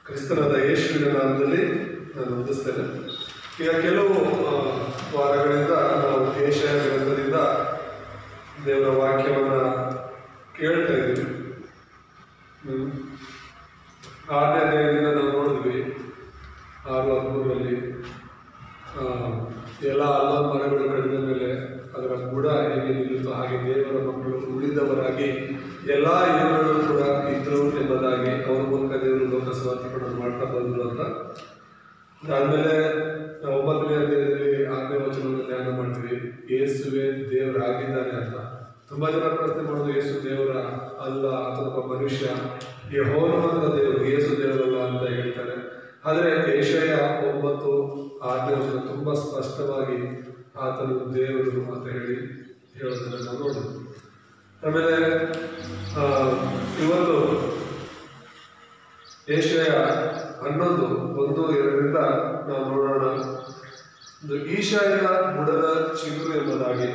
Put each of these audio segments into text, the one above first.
ಕ್ರಿಸ್ತನಾದ ಯೇಸುವಿನ ನಾಮದಲ್ಲಿ ನಾನು ವಂದಿಸ್ತೇನೆ. ಈಗ ಕೆಲವು ವಾರಗಳಿಂದ ನಾವು ಯೆಶಾಯ ಗ್ರಂಥದಿಂದ ದೇವರ ವಾಕ್ಯವನ್ನು ಕೇಳ್ತಾ ಇದ್ದೀವಿ. 6ನೇ ಅಧ್ಯಾಯದಿಂದ ನಾವು ನೋಡಿದ್ವಿ 6:13 ಎಲ್ಲ ಅಲ್ಲ ಮರಗಳು ಕಡಿದ ಮೇಲೆ ಅದರ ಬುಡ ಹೇಗೆ ನಿಲ್ಲುತ್ತೋ ಹಾಗೆ ದೇವರ ಮಕ್ಕಳು ಉಳಿದವರಾಗಿ ಎಲ್ಲ ಯುಗಗಳು ಕೂಡ ಇದ್ದರು ಎಂಬುದಾಗಿ ಅವರ ಮೂಲಕ ದೇವರು ಲೋಕ ಸಮರ್ಪಣೆ ಮಾಡ್ತಾ ಬಂದರು ಅಂತ. ಅದಾದಮೇಲೆ 9ನೇ ಅಧ್ಯಾಯದಲ್ಲಿ 6ನೇ ವಚನವನ್ನು ಧ್ಯಾನ ಮಾಡ್ತೀವಿ. ಯೇಸುವೆ ದೇವರಾಗಿದ್ದಾನೆ ಅಂತ. ತುಂಬ ಜನ ಪ್ರಶ್ನೆ ಮಾಡೋದು ಯೇಸು ದೇವರ ಅಲ್ಲ ಅಥವಾ ಮನುಷ್ಯ, ಯೆಹೋವನ ದೇವರು, ಯೇಸು ದೇವರಲ್ಲ ಅಂತ ಹೇಳ್ತಾರೆ. ಆದರೆ ಯೆಶಾಯ 9:6ನೇ ವಚನ ತುಂಬ ಸ್ಪಷ್ಟವಾಗಿ ಆತನು ದೇವರು ಅಂತ ಹೇಳೋದನ್ನು ನಾವು ನೋಡೋದು. ಆಮೇಲೆ ಇವತ್ತು ಯೆಶಾಯ 11:1-2 ನಾವು ನೋಡೋಣ. ಈಶಾಯನ ಬುಡದ ಚಿಗುರು ಎಂಬುದಾಗಿ.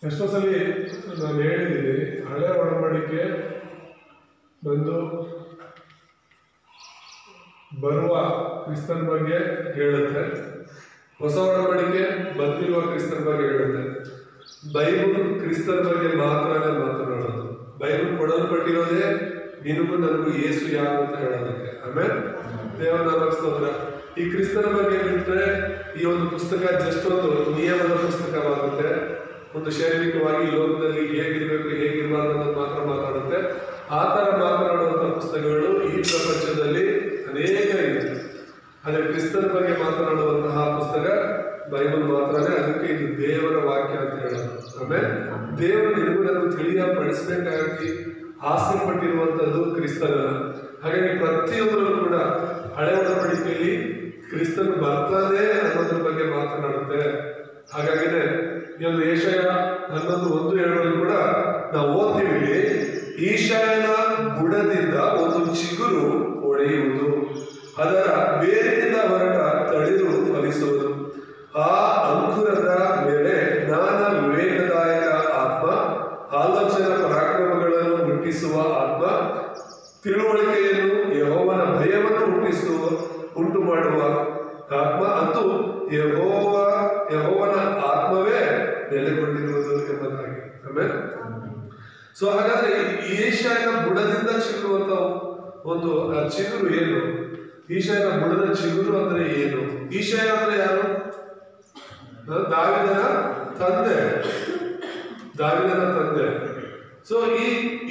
ಎಷ್ಟೋ ಸಲ ನಾನು ಹೇಳಿದ್ದೀನಿ, ಹಳೆ ಒಡಂಬಡಿಕೆ ಬಂದು ಬರುವ ಕ್ರಿಸ್ತನ ಬಗ್ಗೆ ಹೇಳುತ್ತೆ, ಹೊಸ ಒಡಂಬಡಿಕೆ ಬಂದಿರುವ ಕ್ರಿಸ್ತನ ಬಗ್ಗೆ ಹೇಳುತ್ತೆ. ಬೈಬಲ್ ಕ್ರಿಸ್ತನ ಬಗ್ಗೆ ಮಾತ್ರನೇ ಮಾತನಾಡೋದು. ಬೈಬಲ್ ಕೊಡಲ್ಪಟ್ಟಿರೋದೇ ನಿನಗೂ ನನಗೂ ಯೇಸು ಯಾರು ಅಂತ ಹೇಳೋದಕ್ಕೆ. ಆಮೇಲೆ ದೇವರ ಸ್ತೋತ್ರ. ಈ ಕ್ರಿಸ್ತನ ಬಗ್ಗೆ ಬಿಟ್ಟರೆ ಈ ಒಂದು ಪುಸ್ತಕ ಜಸ್ಟ್ ಒಂದು ನಿಯಮದ ಪುಸ್ತಕವಾಗುತ್ತೆ. ಒಂದು ಶಾರೀರಿಕವಾಗಿ ಲೋಕದಲ್ಲಿ ಹೇಗಿರಬೇಕು ಹೇಗಿರಬಾರ್ದು ಅನ್ನೋದು ಮಾತ್ರ ಮಾತಾಡುತ್ತೆ. ಆ ಥರ ಮಾತನಾಡುವಂಥ ಪುಸ್ತಕಗಳು ಈ ಪ್ರಪಂಚದಲ್ಲಿ ಅನೇಕ ಇದೆ. ಆದರೆ ಕ್ರಿಸ್ತನ ಬಗ್ಗೆ ಮಾತನಾಡುವಂತಹ ಪುಸ್ತಕ ಬೈಬಲ್ ಮಾತ್ರನೇ. ಅದಕ್ಕೆ ಇದು ದೇವರ ವಾಕ್ಯ ಅಂತ ಹೇಳೋದು. ಆಮೇಲೆ ದೇವರು ನಿನಗೂ ನನಗೂ ತಿಳಿಯಪಡಿಸಬೇಕಾಗಿ ಆಸೆ ಪಟ್ಟಿರುವಂಥದ್ದು ಕ್ರಿಸ್ತನನ್ನ. ಹಾಗಾಗಿ ಪ್ರತಿಯೊಂದರಲ್ಲೂ ಕೂಡ ಹಳೆ ಒಡಂಬಡಿಕೆಯಲ್ಲಿ ಕ್ರಿಸ್ತನು ಬರ್ತಾನೆ ಅನ್ನೋದ್ರ ಬಗ್ಗೆ ಮಾತನಾಡುತ್ತೆ. ಹಾಗಾಗಿನೇ ಈ ಒಂದು ಯೆಶಾಯ 11:1-2 ಕೂಡ ನಾವು ಓದ್ತೀವಿ. ಈಶಾಯನ ಬುಡದಿಂದ ಒಂದು ಚಿಗುರು ಒಡೆಯುವುದು, ಅದರ ಬೇರಿನಿಂದ ಹೊರಟ ತಳಿರು ಫಲಿಸುವುದು. ಆ ಅಂಕುರದ ಮೇಲೆ ನಾನಾ ವಿವೇಕದಾಯಕ ಆತ್ಮ, ಆಲೋಚನಾ ಪರಾಕ್ರಮಗಳನ್ನು ಹುಟ್ಟಿಸುವ ಆತ್ಮ, ತಿಳುವಳಿಕೆಯನ್ನು ಯೆಹೋವನ ಭಯವನ್ನು ಉಂಟು ಮಾಡುವ ಆತ್ಮ, ಅಂತೂ ಯೆಹೋವನ ಆತ್ಮವೇ ನೆಲೆಗೊಂಡಿರುವುದು ಎಂಬುದಾಗಿ. ಆಮೇಲೆ ಸೊ ಹಾಗಾದ್ರೆ ಈ ಯೆಶಾಯನ ಬುಡದಿಂದ ಚಿಗುರುವಂತ ಒಂದು ಚಿಗುರು ಏನು? ಈಶಾಯನ ಬುಡದ ಚಿಗುರು ಅಂದ್ರೆ ಏನು? ಈಶಾಯ ಅಂದ್ರೆ ಯಾರು? ದಾವೀದನ ತಂದೆ. ಸೊ ಈ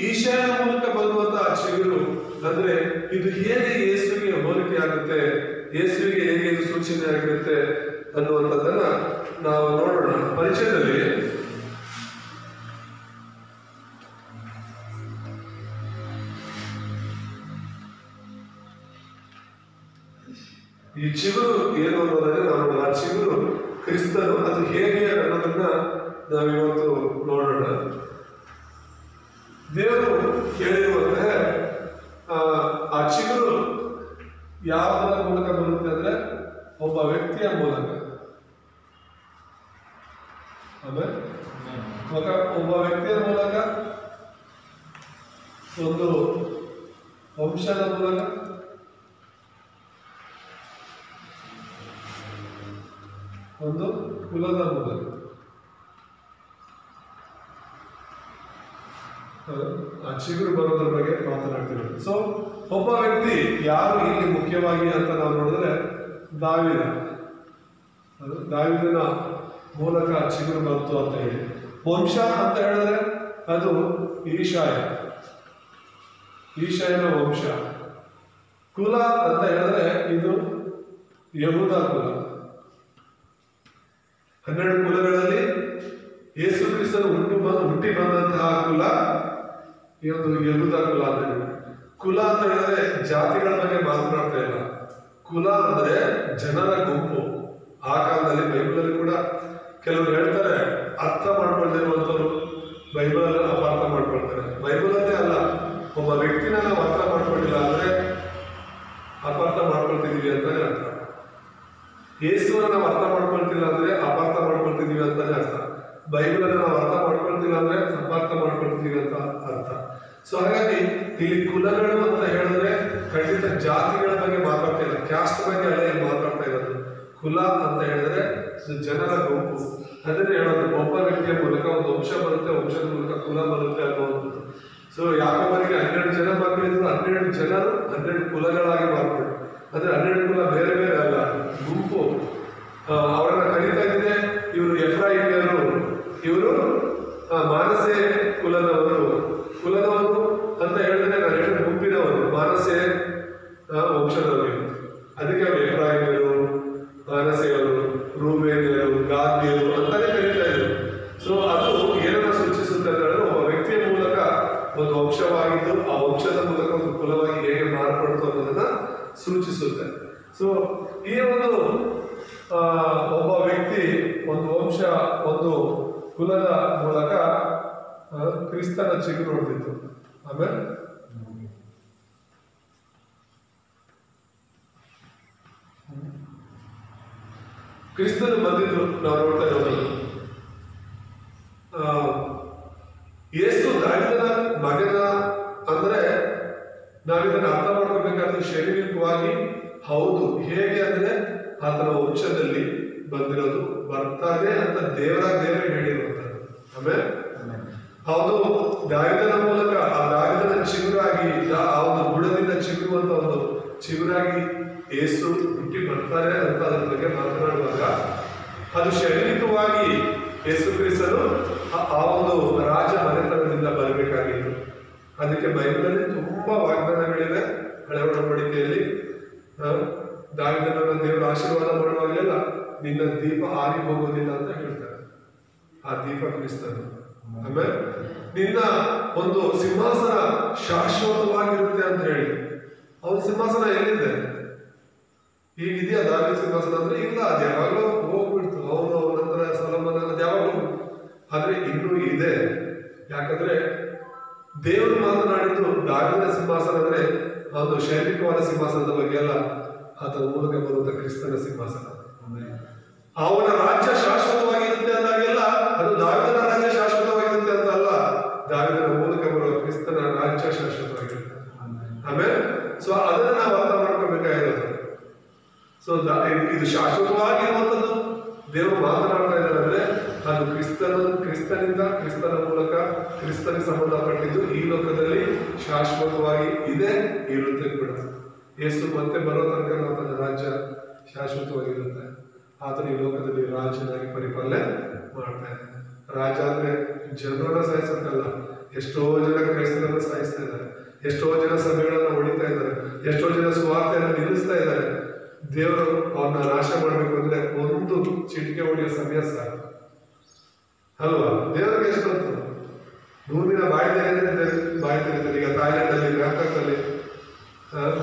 ಈಶಾಯನ ಮೂಲಕ ಬರುವಂತಹ ಚಿಗುರು ಅಂದ್ರೆ ಇದು ಹೇಗೆ ಯೇಸುವಿಗೆ ಹೋಲಿಕೆ ಆಗುತ್ತೆ, ಯೇಸುವಿಗೆ ಹೇಗೆ ಇದು ಸೂಚನೆ ಆಗಿರುತ್ತೆ ಅನ್ನುವಂಥದ್ದನ್ನ ನಾವು ನೋಡೋಣ. ಪರಿಚಯದಲ್ಲಿ ಈ ಚಿಗುರು ಏನು ಅನ್ನೋದನ್ನ ನಾವು ನೋಡೋಣ. ಆ ಚಿಗುರು ಕ್ರಿಸ್ತನು, ಅದು ಹೇಗೆ ಅನ್ನೋದನ್ನ ನಾವಿವತ್ತು ನೋಡೋಣ. ದೇವರು ಹೇಳಿರುವಂತಹ ಆ ಚಿಗುರು ಯಾವುದರ ಮೂಲಕ ಬರುತ್ತೆ ಅಂದ್ರೆ ಒಬ್ಬ ವ್ಯಕ್ತಿಯ ಮೂಲಕ. ಆಮೇಲೆ ಒಬ್ಬ ವ್ಯಕ್ತಿಯ ಮೂಲಕ, ಒಂದು ವಂಶದ ಮೂಲಕ, ಒಂದು ಕುಲದ ಮೂಲಕ. ಆ ಚಿಗುರು ಬರೋದ್ರ ಬಗ್ಗೆ ಮಾತನಾಡ್ತೀವಿ. ಸೊ ಒಬ್ಬ ವ್ಯಕ್ತಿ ಯಾರು ಇಲ್ಲಿ ಮುಖ್ಯವಾಗಿ ಅಂತ ನಾವು ನೋಡಿದ್ರೆ ದಾವೀದನ ಮೂಲಕ ಚಿಗುರು ಬಂತು ಅಂತ ಹೇಳಿ. ವಂಶ ಅಂತ ಹೇಳಿದ್ರೆ ಅದು ಈಶಾಯನ ವಂಶ. ಕುಲ ಅಂತ ಹೇಳಿದ್ರೆ ಇದು ಯಹೂದ ಕುಲ. 12 ಕುಲಗಳಲ್ಲಿ ಯೇಸು ಕ್ರಿಸ್ತನು ಹುಟ್ಟಿ ಬಂದಂತಹ ಕುಲ ಈ ಒಂದು ಯಹೂದ ಕುಲ ಅಂತ ಹೇಳಿ. ಕುಲ ಅಂತ ಹೇಳಿದ್ರೆ ಜಾತಿಗಳ ಬಗ್ಗೆ ಮಾತನಾಡ್ತಾ ಇಲ್ಲ. ಕುಲ ಅಂದ್ರೆ ಜನರ ಗುಂಪು. ಆ ಕಾಲದಲ್ಲಿ ಬೈಬಲಲ್ಲಿ ಕೂಡ ಕೆಲವರು ಹೇಳ್ತಾರೆ, ಅರ್ಥ ಮಾಡ್ಕೊಂಡಿರುವಂಥವ್ರು ಬೈಬಲ್ ಅಪಾರ್ಥ ಮಾಡ್ಕೊಳ್ತಾರೆ. ಬೈಬಲನ್ನೇ ಅಲ್ಲ, ಒಬ್ಬ ವ್ಯಕ್ತಿನ ನಾವು ಅರ್ಥ ಮಾಡ್ಕೊಂಡಿಲ್ಲ ಯೇಸುವನ್ನು ನಾವು ಅರ್ಥ ಮಾಡ್ಕೊಳ್ತಿಲ್ಲ ಅಂದ್ರೆ ಅಪಾರ್ಥ ಮಾಡ್ಕೊಳ್ತಿದೀವಿ ಅಂತಾನೆ ಅರ್ಥ. ಬೈಬಲನ್ನು ನಾವು ಅರ್ಥ ಮಾಡ್ಕೊಳ್ತಿಲ್ಲ ಅಂದ್ರೆ ಅಪಾರ್ಥ ಮಾಡ್ಕೊಳ್ತಿದೀವಿ ಅಂತ ಅರ್ಥ. ಸೊ ಹಾಗಾಗಿ ಇಲ್ಲಿ ಕುಲಗಳು ಅಂತ ಹೇಳಿದ್ರೆ ಖಂಡಿತ ಜಾತಿಗಳ ಬಗ್ಗೆ ಮಾತಾಡ್ತಾ ಇಲ್ಲ, ಕ್ಯಾಸ್ಟ್ ಬಗ್ಗೆ ಅಲ್ಲ ಇಲ್ಲಿ ಮಾತಾಡ್ತಾ ಇರೋದು. ಕುಲ ಅಂತ ಹೇಳಿದ್ರೆ ಜನರ ಗುಂಪು, ಅದನ್ನೇ ಹೇಳೋದು. ಒಬ್ಬ ವ್ಯಕ್ತಿಯ ಮೂಲಕ ಒಂದು ವಂಶ ಬರುತ್ತೆ, ವಂಶದ ಮೂಲಕ ಕುಲ ಬರುತ್ತೆ ಅನ್ನುವಂಥದ್ದು. ಸೊ ಯಾಕೋಬನಿಗೆ 12 ಜನ ಮಕ್ಕಳಿದ್ರು, 12 ಜನರು 12 ಕುಲಗಳಾಗಿ ಮಾರ್ಪಡು. ಅಂದ್ರೆ 12 ಕುಲ ಬೇರೆ ಬೇರೆ ಅಲ್ಲ, ಗುಂಪು. ಅವರನ್ನ ಕರೀತಾ ಇದ್ದೆ ಇವರು ಎಫ್ರಾಯಿಮ್ಯರು, ಇವರು ಮಾನಸೆ ಕುಲದವರು ಅಂತ ಹೇಳಿದ್ರೆ ನಾನು ಹೇಳಿದ ಗುಂಪಿನವರು, ಮಾನಸೆ ವಂಶದವರು. ಅದಕ್ಕೆ ಅವರು ಎಫ್ರಾಯಿಮ್ಯರು, ಮಾನಸೆಯವರು, ರೂಬೇನಿಯರು, ಗಾದ್ಯರು ಅಂತಾನೆ ಕರೀತಾ ಇದ್ರು. ಸೊ ಅದು ಏನನ್ನ ಸೂಚಿಸುತ್ತೆ ಅಂತ ಹೇಳಿದ್ರೆ ಒಬ್ಬ ವ್ಯಕ್ತಿಯ ಮೂಲಕ ಒಂದು ವಂಶವಾಗಿದ್ದು ಆ ವಂಶದ ಮೂಲಕ ಒಂದು ಕುಲವಾಗಿ ಹೇಗೆ ಮಾರ್ಪಡ್ತು ಅನ್ನೋದನ್ನ ಸೂಚಿಸುತ್ತೆ. ಸೊ ಈ ಒಂದು ಒಬ್ಬ ವ್ಯಕ್ತಿ ಒಂದು ವಂಶ, ಒಂದು ಕುಲದ ಮೂಲಕ ಕ್ರಿಸ್ತನ ಚಿಗುರು ನೋಡ್ತಿತ್ತು. ಆಮೇಲೆ ಕ್ರಿಸ್ತನು ಬಂದಿದ್ದು ನಾವು ನೋಡ್ತಾ ಇರೋದು. ಯೇಸು ದಾವಿದನ ಮಗನ ಅಂದ್ರೆ ನಾವಿದನ್ನ ಅರ್ಥ ಮಾಡ್ಕೋಬೇಕಾದ್ರೆ ಶಾರೀರಿಕವಾಗಿ ಹೌದು. ಹೇಗೆ ಅಂದ್ರೆ ಆತನ ವಂಶದಲ್ಲಿ ಬಂದಿರೋದು, ಬರ್ತಾನೆ ಅಂತ ದೇವರೇ ಹೇಳಿರುವಂತದ್ದು. ಆಮೇಲೆ ಹೌದು, ದಾವಿದನ ಮೂಲಕ ಆ ದಾವಿದನ ಚಿಗುರಾಗಿ ಆ ಒಂದು ಬುಡದಿಂದ ಚಿಗುರುವಂತ ಒಂದು ಚಿಗುರಾಗಿ ಯೇಸು ಹುಟ್ಟಿ ಬರ್ತಾರೆ ಅಂತ ಅದ್ರ ಬಗ್ಗೆ ಮಾತನಾಡುವಾಗ ಅದು ಶಾರೀರಿಕವಾಗಿ ಯೇಸು ಕ್ರಿಸ್ತನು ಆ ಒಂದು ರಾಜ ಮನೆತನದಿಂದ ಬರಬೇಕಾಗಿತ್ತು. ಅದಕ್ಕೆ ಬೈಬಲಲ್ಲಿ ತುಂಬಾ ವಾಗ್ದಾನಗಳಿವೆ. ಹಳೆ ಒಡಂಬಡಿಕೆಯಲ್ಲಿ ದಾವಿದನನ್ನ ದೇವರು ಆಶೀರ್ವಾದ ಮಾಡುವಾಗಲೆಲ್ಲ ನಿನ್ನ ದೀಪ ಆರಿ ಹೋಗೋದಿಲ್ಲ ಅಂತ ಹೇಳ್ತಾರೆ. ಆ ದೀಪ ಕ್ರಿಸ್ತನು. ಆಮೇಲೆ ನಿನ್ನ ಒಂದು ಸಿಂಹಾಸನ ಶಾಶ್ವತವಾಗಿರುತ್ತೆ ಅಂತ ಹೇಳಿ. ಅವನ ಸಿಂಹಾಸನ ಎಲ್ಲಿದೆ? ಈಗಿದೆಯಾ ದಾವಿದ ಸಿಂಹಾಸನ ಅಂದ್ರೆ ಇಲ್ಲ, ಅದು ಯಾವಾಗಲೂ ಹೋಗ್ಬಿಡ್ತು. ಅವನ ನಂತರ ಸೊಲೊಮೋನ ಅದು ಯಾವಾಗಲೂ, ಆದ್ರೆ ಇನ್ನೂ ಇದೆ. ಯಾಕಂದ್ರೆ ದೇವರು ಮಾತನಾಡಿದ್ದು ದಾವಿದನ ಸಿಂಹಾಸನ ಅಂದ್ರೆ ಒಂದು ಶಾರೀರಿಕವಾದ ಸಿಂಹಾಸನದ ಬಗ್ಗೆ ಅಲ್ಲ, ಆತನ ಮೂಲಕ ಬರುವಂತ ಕ್ರಿಸ್ತನ ಸಿಂಹಾಸನ. ಅವನ ರಾಜ್ಯ ಶಾಶ್ವತವಾಗಿರುತ್ತೆ ಅಂದಾಗೆಲ್ಲ ಅದು ದಾವಿದನ ರಾಜ್ಯ ಶಾಶ್ವತವಾಗಿರುತ್ತೆ ಅಂತ ಅಲ್ಲ, ದಾವಿದನ ಮೂಲಕ ಬರುವ ಕ್ರಿಸ್ತನ ರಾಜ್ಯ ಶಾಶ್ವತವಾಗಿರುತ್ತೆ. ಆಮೇಲೆ ಸೊ ಅದನ್ನ ನಾವು ಅರ್ಥ ಮಾಡ್ಕೋಬೇಕಾಗಿರೋದು. ಸೊ ಇದು ಶಾಶ್ವತವಾಗಿರುವಂಥದ್ದು ದೇವರು ಮಾತನಾಡ್ತಾ ಇದ್ದಾರೆ ಅಂದ್ರೆ ಅದು ಕ್ರಿಸ್ತನಿಂದ, ಕ್ರಿಸ್ತನ ಮೂಲಕ, ಕ್ರಿಸ್ತನಿಗೆ ಸಂಬಂಧಪಟ್ಟಿದ್ದು ಈ ಲೋಕದಲ್ಲಿ ಶಾಶ್ವತವಾಗಿ ಇದೆ, ಇರುತ್ತೆ ಕೂಡ. ಯೇಸು ಮತ್ತೆ ಬರೋ ತನಕ ಆತನ ರಾಜ್ಯ ಶಾಶ್ವತವಾಗಿರುತ್ತೆ. ಆತನ ಈ ಲೋಕದಲ್ಲಿ ರಾಜನಾಗಿ ಪರಿಪಾಲನೆ ಮಾಡ್ತಾ ಇದ್ದಾನೆ. ರಾಜ ಅಂದ್ರೆ ಜನರನ್ನ ಸಾಯಿಸಕ್ಕಲ್ಲ, ಎಷ್ಟೋ ಜನ ಕ್ರೈಸ್ತರನ್ನ ಸಾಯಿಸ್ತಾ ಇದ್ದಾರೆ, ಎಷ್ಟೋ ಜನ ಸಭೆಗಳನ್ನ ಹೊಡಿತಾ ಇದ್ದಾರೆ, ಎಷ್ಟೋ ಜನ ಸುವಾರ್ತೆಯನ್ನ ನಿಲ್ಲಿಸ್ತಾ ಇದ್ದಾರೆ. ದೇವರು ಅವ್ರನ್ನ ನಾಶ ಮಾಡ್ಬೇಕು ಅಂದ್ರೆ ಒಂದು ಚಿಟಿಕೆ ಹೊಡೆಯೋ ಸಮಯ ಸಾಕು ಅಲ್ವಾ? ದೇವರಿಗೆ ಎಷ್ಟೊಂದು 100 ದಿನ ಬಾಯಿ ತೆರೆದ್ರೆ ಬಾಯಿ ತೆರೀತಾರೆ. ಈಗ ಥಾಯ್ಲೆಂಡ್ ಅಲ್ಲಿ, ಬ್ಯಾಂಕಾಕ್ ಅಲ್ಲಿ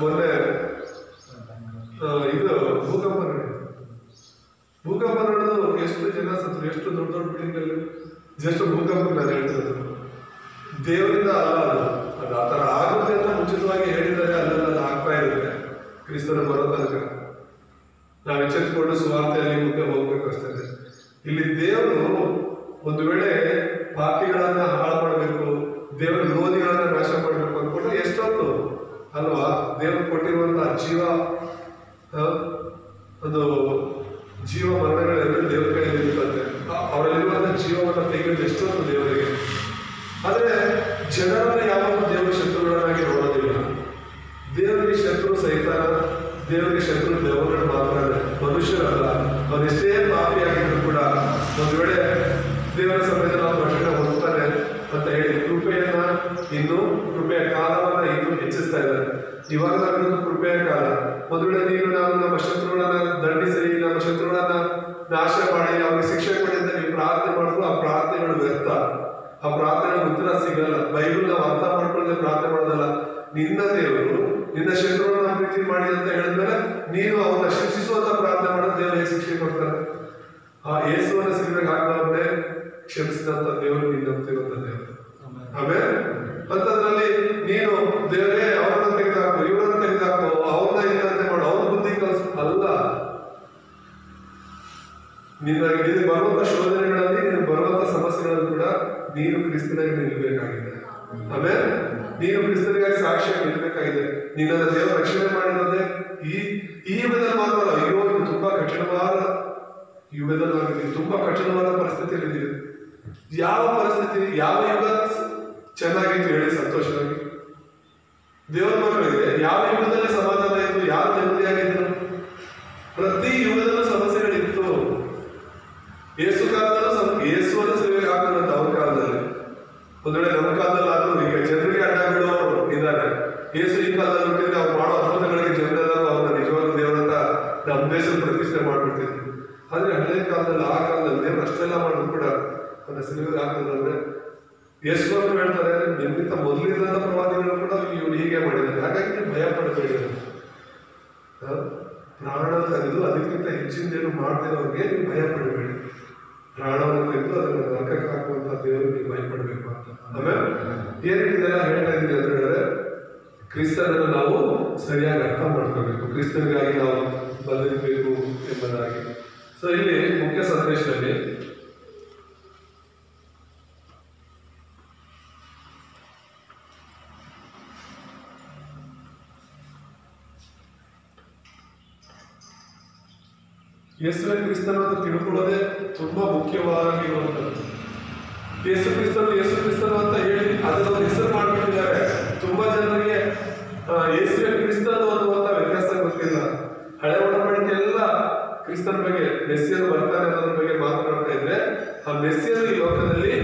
ಮೊನ್ನೆ ಇದು ಭೂಕಂಪ ನಡೆದು ಎಷ್ಟು ಜನ ಸತ್ರು, ಎಷ್ಟು ದೊಡ್ಡ ದೊಡ್ಡ ಬಿಲ್ಡಿಂಗ್ ಅಲ್ಲಿ. ಜಸ್ಟ್ ಭೂಕಂಪ ನಾನು ಹೇಳ್ತಿರೋದು ದೇವರಿಂದ ಅಲ್ಲ, ಅದು ಆ ಥರ ಆಗುತ್ತೆ ಅಂತ ಮುಂಚಿತವಾಗಿ ಹೇಳಿದರೆ ಅಲ್ಲೆಲ್ಲ ಅದು ಆಗ್ತಾ ಇರುತ್ತೆ. ಕ್ರಿಸ್ತನ ಬರೋ ತನಕ ನಾವು ಎಚ್ಚೆತ್ತುಕೊಂಡು ಸುವಾರ್ತೆಯಲ್ಲಿ ಮುಂದೆ ಹೋಗ್ಬೇಕು ಅಷ್ಟೇ. ಇಲ್ಲಿ ದೇವರು ಒಂದು ವೇಳೆ ಪಾಪಿಗಳನ್ನ ಹಾಳು ಮಾಡಬೇಕು, ದೇವರ ವಿರೋಧಿಗಳನ್ನ ನಾಶ ಮಾಡಬೇಕು ಅಂದ್ಕೊಂಡ್ರೆ ಎಷ್ಟೊಂದು ಅಲ್ವಾ? ದೇವರು ಕೊಟ್ಟಿರುವಂತಹ ಒಂದು ಜೀವ ಮರಣಗಳೆಲ್ಲ ದೇವರ ಕೈಯಲ್ಲಿ ಇರುತ್ತೆ. ಅವರಲ್ಲಿರುವಂತಹ ಜೀವವನ್ನು ತೆಗೆದು ಎಷ್ಟೊಂದು ದೇವರಿಗೆ. ಆದರೆ ಜನರನ್ನ ಯಾವಾಗಲೂ ದೇವರ ಶತ್ರುಗಳನ್ನಾಗಿ ನೋಡೋದಿಲ್ಲ. ದೇವರಿಗೆ ಶತ್ರು ಸೈತಾನ, ದೇವರಿಗೆ ಶತ್ರು ದೇವರುಗಳು ಮಾತ್ರ, ಮನುಷ್ಯರಲ್ಲ. ಅವನೆಷ್ಟೇ ಪಾಪಿಯಾಗಿದ್ರು ಕೂಡ ಒಂದು ವೇಳೆ ದೇವರ ಸಮಯದಲ್ಲಿ ನಾವು ರಕ್ಷಣೆ ಹೊಂದ್ತಾನೆ ಅಂತ ಹೇಳಿ ಕೃಪೆಯ ಕಾಲವನ್ನ ಇನ್ನೂ ಹೆಚ್ಚಿಸ್ತಾ ಇದ್ದಾರೆ. ಇವಾಗ ನಾವಿರೋದು ಕೃಪೆಯ ಕಾಲ. ಒಂದು ವೇಳೆ ನಾವು ನಮ್ಮ ಶತ್ರುಗಳನ್ನ ದಂಡಿಸಿ, ನಮ್ಮ ಶತ್ರುಗಳನ್ನ ನಾಶ ಮಾಡಿ ಅವ್ರಿಗೆ ಶಿಕ್ಷೆ ಕೊಡಿ ಅಂತ ನೀವು ಪ್ರಾರ್ಥನೆ ಮಾಡಿದ್ರು, ಆ ಪ್ರಾರ್ಥನೆಗಳು ವ್ಯರ್ಥ. ಆ ಪ್ರಾರ್ಥನೆಗೆ ಉತ್ತರ ಸಿಗಲ್ಲ. ಬೈಬಲ್ ನಾವು ಅರ್ಥ ಮಾಡ್ಕೊಳ್ಳದೆ ಪ್ರಾರ್ಥನೆ ಮಾಡೋದಲ್ಲ. ನಿನ್ನ ದೇವರು ನಿನ್ನ ಶತ್ರುಗಳನ್ನ ಪ್ರೀತಿ ಮಾಡಿ ಅಂತ ಹೇಳಿದ್ಮೇಲೆ ನೀನು ಅವನ್ನ ಶಿಕ್ಷಿಸುವಂತ ಪ್ರಾರ್ಥನೆ ಮಾಡೋದು ದೇವರು ಹೇಗೆ ಶಿಕ್ಷೆ ಕೊಡ್ತಾರೆ? ಆ ಯೇಸುವನ್ನ ಸಿಗಬೇಕು ಹಾಕದವ್ರನ್ನೇ ಕ್ಷಮಿಸಿದಂತ ದೇವರು ನಿನ್ನಂತಿರುವಂತ ದೇವರು. ಆಮೇಲೆ ಅಂತದ್ರಲ್ಲಿ ನೀನು ದೇವರೇ ಅವ್ರನ್ನ ತೆಗೆದುಹಾಕು, ಇವ್ರನ್ನ ತೆಗೆದುಹಾಕು, ಅವ್ರನ್ನ ಇಲ್ಲಂತೆ ಮಾಡು, ಅವ್ರ ಬುದ್ಧಿ ಕಲಿಸು ಅಲ್ಲ. ನಿನಗೆ ಬರುವಂತ ಶೋಧನೆಗಳಲ್ಲಿ, ನಿನಗೆ ಬರುವಂತ ಸಮಸ್ಯೆಗಳಲ್ಲಿ ಕೂಡ ನೀನು ಕ್ರಿಸ್ತನಾಗಿ ನಿಲ್ಬೇಕಾಗಿದೆ. ಆಮೇಲೆ ನೀನು ಕ್ರಿಸ್ತನಿಗಾಗಿ ಸಾಕ್ಷಿಯಾಗಿ ನಿಲ್ಬೇಕಾಗಿದೆ. ನಿನ್ನನ್ನು ದೇವರು ರಕ್ಷಣೆ ಮಾಡಿರೋದೇ ಈ ಯುಗದಲ್ಲಿ ಮಾತ್ರ ಅಲ್ಲ. ಅಯ್ಯೋ, ಇದು ತುಂಬಾ ಕಠಿಣವಾದ ಯುಗದಲ್ಲಿ, ತುಂಬಾ ಕಠಿಣವಾದ ಪರಿಸ್ಥಿತಿಯಲ್ಲಿ. ಯಾವ ಪರಿಸ್ಥಿತಿ, ಯಾವ ಯುಗ ಚೆನ್ನಾಗಿತ್ತು ಹೇಳಿ ಸಂತೋಷವಾಗಿ? ದೇವರ ಮಕ್ಕಳಿಗೆ ಯಾವ ಯುಗದಲ್ಲಿ ಸಮಾಧಾನ ಇತ್ತು, ಯಾವ ನೆಮ್ಮದಿಯಾಗಿದ್ರು? ಪ್ರತಿ ಯುಗದಲ್ಲೂ ಸಮಸ್ಯೆಗಳಿತ್ತು. ಯೇಸು ಕಾಲದಲ್ಲೂ ಯೇಸುವನ್ನು ಸೇವೆಗೆ ಹಾಕೋದಂತ ಅವ್ರ ಕಾಲದಲ್ಲಿ. ಒಂದ್ ವೇಳೆ ನಮ್ಮ ಕಾಲದಲ್ಲಿ ಆದ್ರೂ ಈಗ ಜನರಿಗೆ ಅಡ್ಡ ಬಿಡೋರು ಇದ್ದಾರೆ. ಯೇಸು ಈ ಕಾಲದಲ್ಲಿ ಹುಟ್ಟಿದ್ರೆ ಅವ್ರು ಮಾಡೋ ಅದ್ಭುತಗಳಿಗೆ ಜನರೆಲ್ಲರೂ ಅವ್ರನ್ನ ನಿಜವಾದ ದೇವರಂತ ನಮ್ಮ ದೇಶದ ಪ್ರತಿಷ್ಠೆ ಮಾಡ್ಬಿಡ್ತಿದ್ರು. ಆದ್ರೆ ಹಳೆ ಕಾಲದಲ್ಲಿ, ಆ ಕಾಲದಲ್ಲಿ ದೇವರು ಅಷ್ಟೆಲ್ಲ ಮಾಡಿದ್ರು ಕೂಡ ಅದನ್ನ ಸಿಲುಬೆಗೆ ಹಾಕೋದಂದ್ರೆ ಯೇಸು ಅವರು ಹೇಳ್ತಾರೆ, ನಿಮ್ಗಿಂತ ಮೊದಲಿದ್ದಂತ ಪ್ರವಾದಿಗಳು ಕೂಡ ಇವ್ರು ಹೀಗೆ ಮಾಡಿದ್ದಾರೆ, ಹಾಗಾಗಿ ನೀವು ಭಯ ಪಡಬೇಡಿ. ಪ್ರಾಣ ತೆಗೆದು ಅದಕ್ಕಿಂತ ಹೆಚ್ಚಿಂದೇನು ಮಾಡದಿರೋರಿಗೆ ನೀವು ಭಯ ಪಡಬೇಡಿ. ಪ್ರಾಣವನ್ನು ತೆಗೆದು ಅದನ್ನು ನರಕಕ್ಕೆ ಹಾಕುವಂತ ದೇವರು ನೀವು ಭಯ ಪಡಬೇಕು ಅಂತ. ಆಮೇಲೆ ಏನಿದೆಲ್ಲ ಹೇಳ್ತಾ ಇದ್ದೀನಿ ಅಂತ ಹೇಳಿದ್ರೆ, ಕ್ರಿಸ್ತನನ್ನು ನಾವು ಸರಿಯಾಗಿ ಅರ್ಥ ಮಾಡ್ಕೋಬೇಕು, ಕ್ರಿಸ್ತನಿಗಾಗಿ ನಾವು ಬದುಕಬೇಕು ಎಂಬುದಾಗಿ. ಸೊ ಇಲ್ಲಿ ಮುಖ್ಯ ಸಂದೇಶದಲ್ಲಿ ಯೇಸುವೆ ಕ್ರಿಸ್ತನ ಅಂತ ತಿಳ್ಕೊಳ್ಳೋದೇ ತುಂಬಾ ಮುಖ್ಯವಾಗಿರುವಂಥದ್ದು. ಯೇಸು ಕ್ರಿಸ್ತನು ಅಂತ ಹೇಳಿ ಅದನ್ನ ಹೆಸರು ಮಾಡ್ಬಿಟ್ಟಿದ್ದಾರೆ. ತುಂಬಾ ಜನರಿಗೆ ಯೇಸುವೆ ಕ್ರಿಸ್ತನು ಅನ್ನುವಂತ ವ್ಯತ್ಯಾಸ ಗೊತ್ತಿಲ್ಲ. ಹಳೆ ಒಡಂಬಡಿಕೆ ಎಲ್ಲ ಕ್ರಿಸ್ತನ ಬಗ್ಗೆ, ಮೆಸ್ಸಿಯನು ಬರ್ತಾನೆ ಅನ್ನೋದ್ರ ಬಗ್ಗೆ ಮಾತನಾಡ್ತಾ ಇದ್ರೆ, ಆ ಮೆಸ್ಸಿಯನು ಈ ಲೋಕದಲ್ಲಿ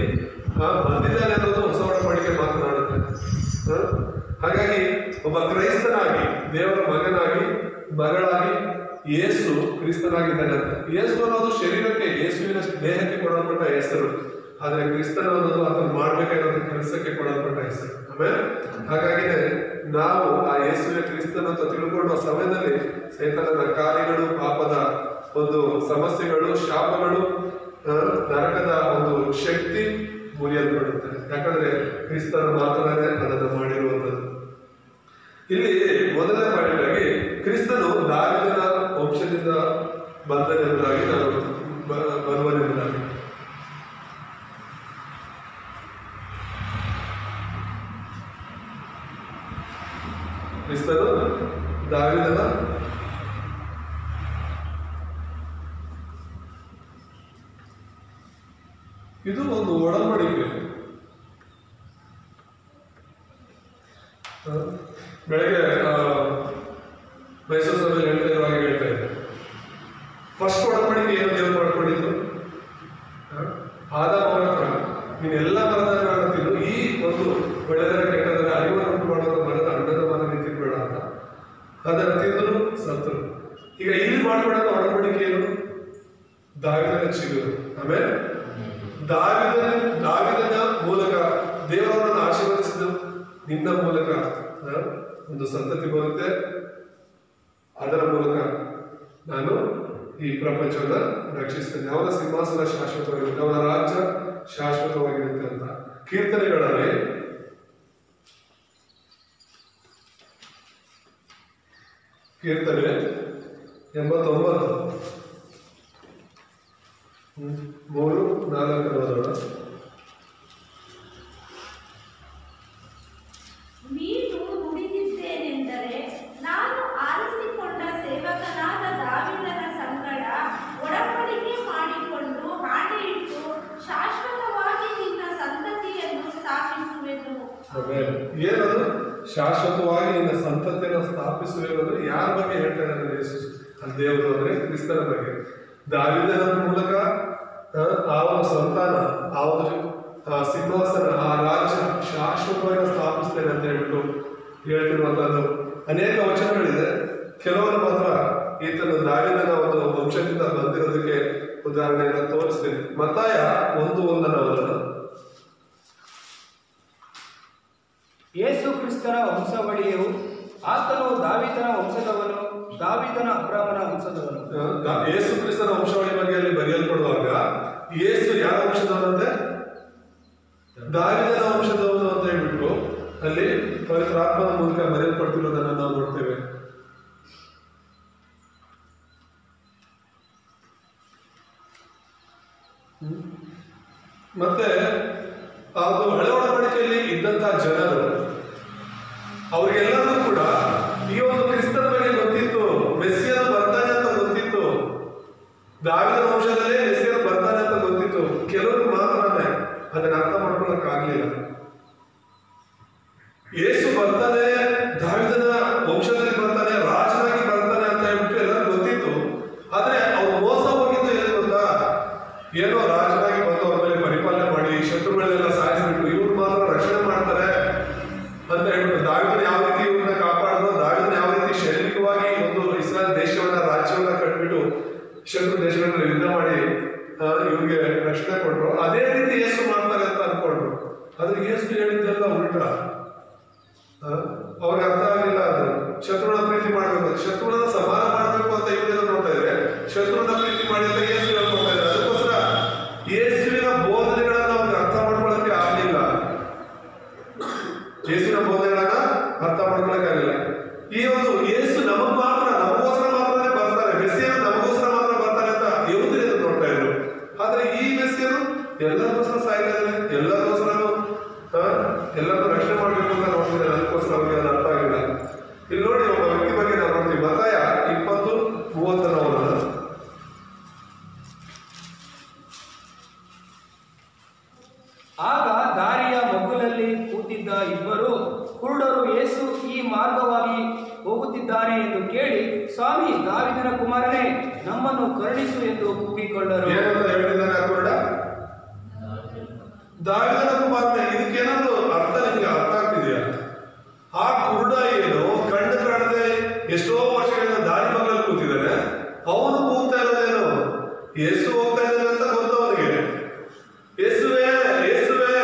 ಬಂದಿದ್ದಾನೆ ಅನ್ನೋದು ಹೊಸ ಒಡಂಬಡಿಕೆ ಮಾತನಾಡುತ್ತೆ. ಹಾಗಾಗಿ ಒಬ್ಬ ಕ್ರೈಸ್ತನಾಗಿ, ದೇವರ ಮಗನಾಗಿ, ಮಗಳಾಗಿ ಯೇಸು ಕ್ರಿಸ್ತನಾಗಿದ್ದಾನೆ ಅಂತ. ಯೇಸು ಅನ್ನೋದು ಶರೀರಕ್ಕೆ, ಯೇಸುವಿನ ದೇಹಕ್ಕೆ ಕೊಡಲ್ಪಟ್ಟ ಹೆಸರು. ಆದ್ರೆ ಕ್ರಿಸ್ತನ ಅನ್ನೋದು ಅದನ್ನು ಮಾಡ್ಬೇಕಾಗಿರೋ ಕೆಲಸಕ್ಕೆ ಕೊಡಲ್ಪಟ್ಟ ಹೆಸರು. ಆಮೇಲೆ ಹಾಗಾಗಿನೇ ನಾವು ಆ ಯೇಸುವಿನ ಕ್ರಿಸ್ತನ ಅಂತ ತಿಳ್ಕೊಳ್ಳುವ ಸಮಯದಲ್ಲಿ ಸೈತಾನನ ಕಾರ್ಯಗಳು, ಪಾಪದ ಒಂದು ಸಮಸ್ಯೆಗಳು, ಶಾಪಗಳು, ನರಕದ ಒಂದು ಶಕ್ತಿ ಮುರಿಯಲ್ಪಡುತ್ತೆ. ಯಾಕಂದ್ರೆ ಕ್ರಿಸ್ತನ ಮಾತ್ರನೇ ಅದನ್ನು ಮಾಡಿರುವಂಥದ್ದು. ಇಲ್ಲಿ ಮೊದಲನೇ ಪಾಯಿಂಟ್ ಆಗಿ ಕ್ರಿಸ್ತನು ದಾವೀದನ ವಂಶದಿಂದ ಬಂದನೆಂಬುದಾಗಿ ನಾನು ಬರುವನೆಂಬುದಾಗಿ. ಕ್ರಿಸ್ತನು ದಾವೀದನ ಇದು ಒಂದು ಒಡಂಬಡಿಕೆ. ಬೆಳಗ್ಗೆ ಮೈಸೂರು ಸಭೆಯಲ್ಲಿ ಹೇಳ್ತಾ ಇರುವಾಗ ಹೇಳ್ತಾ ಇದ್ದೆ, ಫಸ್ಟ್ ಒಡಂಬಡಿಕೆ ಏನು ದೇವರು ಮಾಡ್ಕೊಂಡಿದ್ದು? ಆದಾಮ ಹತ್ರ ನೀನೆಲ್ಲ ಮರದ ತಿನ್ನು, ಈ ಒಂದು ಒಳ್ಳೆದರ ಕೆಟ್ಟದರ ಅರಿವನ್ನು ಉಂಟು ಮಾಡುವ ಮರದ ಹಣ್ಣದ ಮರ ತಿನ್ಬೇಡ ಅಂತ. ಅದನ್ನು ತಿಂದರು, ಸತ್ತರು. ಈಗ ಇಲ್ಲಿ ಮಾಡ್ಕೊಳ್ಳೋ ಒಡಂಬಡಿಕೆ ಏನು? ದಾವೀದನ ಚಿಗುರು. ಆಮೇಲೆ ದಾವೀದನ ಮೂಲಕ ದೇವರನ್ನು ಆಶೀರ್ವದಿಸಿದ ನಿನ್ನ ಮೂಲಕ ಒಂದು ಸಂತತಿ ಬರುತ್ತೆ. ಅದರ ಮೂಲಕ ನಾನು ಈ ಪ್ರಪಂಚವನ್ನ ರಕ್ಷಿಸ್ತೇನೆ. ಅವನ ಸಿಂಹಾಸನ ಶಾಶ್ವತವಾಗಿರುತ್ತೆ, ಅವನ ರಾಜ್ಯ ಶಾಶ್ವತವಾಗಿರುತ್ತೆ ಅಂತ ಕೀರ್ತನೆಗಳಲ್ಲಿ ಕೀರ್ತನೆ 89 3-4 ಓದೋಣ. ನೀನು ನುಡಿದಿದ್ದೇನೆಂದರೆ, ನಾನು ಆರಿಸಿಕೊಂಡ ಸೇವಕನಾದ ದಾವೀದನ ಸಂಗಡ ಒಡಂಬಡಿಕೆ ಮಾಡಿಕೊಂಡು ಹಾಡಿಟ್ಟು ಶಾಶ್ವತವಾಗಿ ನಿನ್ನ ಸಂತತಿಯನ್ನು ಸ್ಥಾಪಿಸುವೆನು. ಏನದು ಶಾಶ್ವತವಾಗಿ ನಿನ್ನ ಸಂತತಿಯನ್ನು ಸ್ಥಾಪಿಸುವೆನು ಅಂದ್ರೆ ಯಾರ ಬಗ್ಗೆ ಹೇಳ್ತಾ ಇದ್ದಾರೆ ಯೇಸು? ದೇವರು ಅಂದ್ರೆ ಕ್ರಿಸ್ತನ ಬಗ್ಗೆ. ದಾವೀದನ ಮೂಲಕ ಆ ಒಂದು ಸಂತಾನ, ಆ ಒಂದು ಸಿಂಹಾಸನ, ಆ ರಾಜ್ಯ ಶಾಶ್ವತವಾಗಿ ಸ್ಥಾಪಿಸ್ತೇನೆ ಅಂತ ಹೇಳ್ಬಿಟ್ಟು ಹೇಳ್ತಿರುವಂತದ್ದು ಅನೇಕ ವಚನಗಳಿದೆ. ಕೆಲವರು ಮಾತ್ರ ಈತನ ದಾವೀದನ ಒಂದು ವಂಶದಿಂದ ಬಂದಿರೋದಕ್ಕೆ ಉದಾಹರಣೆಯನ್ನು ತೋರಿಸ್ತೇನೆ. ಮತ್ತಾಯ 1:1 ಓದೋಣ. ಯೇಸು ಕ್ರಿಸ್ತನ ವಂಶಾವಳಿಯು, ಆತನು ದಾವೀದನ ವಂಶದವನು, ದಾವೀದನ ಅಬ್ರಾಮನ ವಂಶದವನು. ಯೇಸು ಕ್ರಿಸ್ತನ ವಂಶಾವಳಿ ಬಗ್ಗೆ ಅಲ್ಲಿ ಬರೆಯಲ್ಪಡುವಾಗ ಯೇಸು ಯಾರ ವಂಶದವನಂತೆ? ದಾವೀದನ ವಂಶದವನು ಅಂತ ಹೇಳ್ಬಿಟ್ಟು ಅಲ್ಲಿ ಪವಿತ್ರಾತ್ಮನ ಮೂಲಕ ಬರೆಯಲ್ಪಡ್ತಿರೋದನ್ನು ನಾವು ನೋಡ್ತೇವೆ. ಮತ್ತೆ ಅದು ಹಳೆ ಒಡಂಬಡಿಕೆಯಲ್ಲಿ ಇದ್ದಂತಹ ಜನರು ಅವರಿಗೆಲ್ಲರೂ ಕೂಡ ಈ ಒಂದು ಕ್ರಿಸ್ತನ ಬಗ್ಗೆ ಗೊತ್ತಿತ್ತು, ಮೆಸ್ಸಿಯನ ಬರ್ತಾನೆ ಅಂತ ಗೊತ್ತಿತ್ತು, ದಾವೀದನ ವಂಶದಲ್ಲೇ ಮೆಸ್ಸಿಯನ ಬರ್ತಾನೆ ಅಂತ ಗೊತ್ತಿತ್ತು. ಕೆಲವರು ಮಾತ್ರನೇ ಅದನ್ನ ಅರ್ಥ ಮಾಡ್ಕೊಳಕ್ ಆಗ್ಲಿಲ್ಲ. ಯೇಸು ಬರ್ತಾನೆ, ದಾವೀದನ ವಂಶದಲ್ಲಿ ಬರ್ತಾನೆ, ರಾಜನಾಗಿ ಬರ್ತಾನೆ ಅಂತ ಹೇಳ್ಬಿಟ್ಟು ಎಲ್ಲರೂ ಗೊತ್ತಿತ್ತು. ಆದ್ರೆ ಅವ್ರು ಮೋಸ ಹೋಗಿದ್ದು ಏನು ಗೊತ್ತಾ? ಏನೋ ರಾಜನಾಗಿ ಬಂದು ಅವ್ರ ಮೇಲೆ ಪರಿಪಾಲನೆ ಮಾಡಿ ಶತ್ರುಗಳನ್ನೆಲ್ಲ ಸಾಯಿಸ್ಬಿಟ್ಟು ಇವ್ರು ಮಾತ್ರ ರಕ್ಷಣೆ ಮಾಡ್ತಾರೆ ಅಂತ ಹೇಳ್ಬಿಟ್ಟು ದಾವೀದನ ಯಾವ ರೀತಿ ಇವ್ರನ್ನ ಕಾಪಾಡಿದ್ರು, ದಾವೀದನ ಯಾವ ರೀತಿ ಶೈಲಿಕವಾಗಿ ಒಂದು ಇಸ್ರಾಯೇಲ್ ದೇಶವನ್ನ ರಾಜ್ಯವನ್ನ ಕಟ್ಬಿಟ್ಟು ಶತ್ರು ದೇಶಗಳನ್ನ ಯುದ್ಧ ಮಾಡಿ ಇವ್ರಿಗೆ ರಕ್ಷಣೆ ಕೊಟ್ರು, ಅದೇ ರೀತಿ ಯೇಸು ಮಾಡ್ತಾರೆ ಅಂತ ಅನ್ಕೊಂಡ್ರು. ಆದ್ರೆ ಯೇಸು ಹೇಳಿದ್ದೆಲ್ಲ ಉಲ್ಟಾ. ಅವ್ರಿಗೆ ಅರ್ಥ ಆಗಲಿಲ್ಲ. ಅದು ಶತ್ರುಗಳ ಪ್ರೀತಿ ಮಾಡ್ಬೇಕು, ಶತ್ರುಗಳನ್ನ ಸಮಾನ ಮಾಡ್ಬೇಕು ಅಂತ ಇವರೆಲ್ಲ ನೋಡ್ತಾ ಇದ್ರೆ ಶತ್ರುನ ಪ್ರೀತಿ ಮಾಡಿ ಅಂತ ಯೇಸು ಹೇಳ್ಕೊಳ್ತಾ ಇದ್ದಾರೆ. ಅದಕ್ಕೋಸ್ಕರ ಯೇಸುವಿನ ಬೋಧನೆಗಳನ್ನ ಅವ್ರಿಗೆ ಅರ್ಥ ಮಾಡ್ಕೊಳಕ್ಕೆ ಆಗ್ಲಿಲ್ಲ. ಯೇಸುವಿನ ಬೋಧನೆಗಳನ್ನ ಅರ್ಥ ಮಾಡ್ಕೊಳಕ್ಕೆ ಆಗಲಿಲ್ಲ. ಈ ಒಂದು ಯೇಸು ನಮಗೋಸ್ಕರ ಮಾತ್ರನೇ ಬರ್ತಾರೆ, ಮೆಸ್ಸಿಯನು ನಮಗೋಸ್ಕರ ಮಾತ್ರ ಬರ್ತಾನೆ ಅಂತ ಯಹೂದ್ಯರು ನೋಡ್ತಾ ಇದ್ರು. ಆದ್ರೆ ಈ ಮೆಸ್ಸಿಯನು ಎಲ್ಲರಿಗೋಸ್ಕರ ಸಾಯ್ತಾ ಇದ್ದಾನೆ, ಎಲ್ಲರಿಗೋಸ್ಕರನು ಎಲ್ಲರನ್ನೂ ರಕ್ಷಣೆ ಮಾಡ್ಬೇಕು ಅಂತ ನೋಡ್ತಿದ್ದಾರೆ. ಅದಕ್ಕೋಸ್ಕರ ಅವ್ರಿಗೆ ಅದು ಅರ್ಥ ಆಗಿಲ್ಲ. ಇಲ್ಲಿ ನೋಡಿ, ಒಬ್ಬ ವ್ಯಕ್ತಿ ಬಗ್ಗೆ ನಾವು ನೋಡ್ತೀವಿ. ಮತ್ತಾಯ 20:30 ಆಗ ದಾರಿಯ ಮಗ್ಗುಲಲ್ಲಿ ಕೂತಿದ್ದ ಇಬ್ಬರು ಕುರುಡರು ಯೇಸು ಈ ಮಾರ್ಗವಾಗಿ ಹೋಗುತ್ತಿದ್ದಾನೆ ಎಂದು ಕೇಳಿ, ಸ್ವಾಮಿ, ದಾವೀದನ ಕುಮಾರನೇ, ನಮ್ಮನ್ನು ಕರುಣಿಸು ಎಂದು ಕೂಗಿಕೊಂಡರು. ಏನಂತ ಹೇಳ್ತಿದ್ದಾನೆ ಆ ಕುರುಡ? ದಾವೀದನ ಕುಮಾರನೇ. ಇದಕ್ಕೇನಾದ್ರು ಅರ್ಥ ನಿಮಗೆ ಅರ್ಥ ಆಗ್ತಿದೆಯಾ? ಆ ಕುರುಡ ಏನು ಕಣ್ಣು ಕಾಣದೆ ಎಷ್ಟೋ ವರ್ಷಗಳಿಂದ ದಾರಿ ಮಗಲಲ್ಲಿ ಕೂತಿದ್ದಾನೆ. ಅವನು ಕೂಗ್ತಾ ಇರೋದೇನು? ಯೇಸು ಹೋಗ್ತಾ ಇದ್ದಾನೆ ಅಂತ ಗೊತ್ತು ಅವನಿಗೆ. ಯೇಸುವೇ ಯೇಸುವೇ,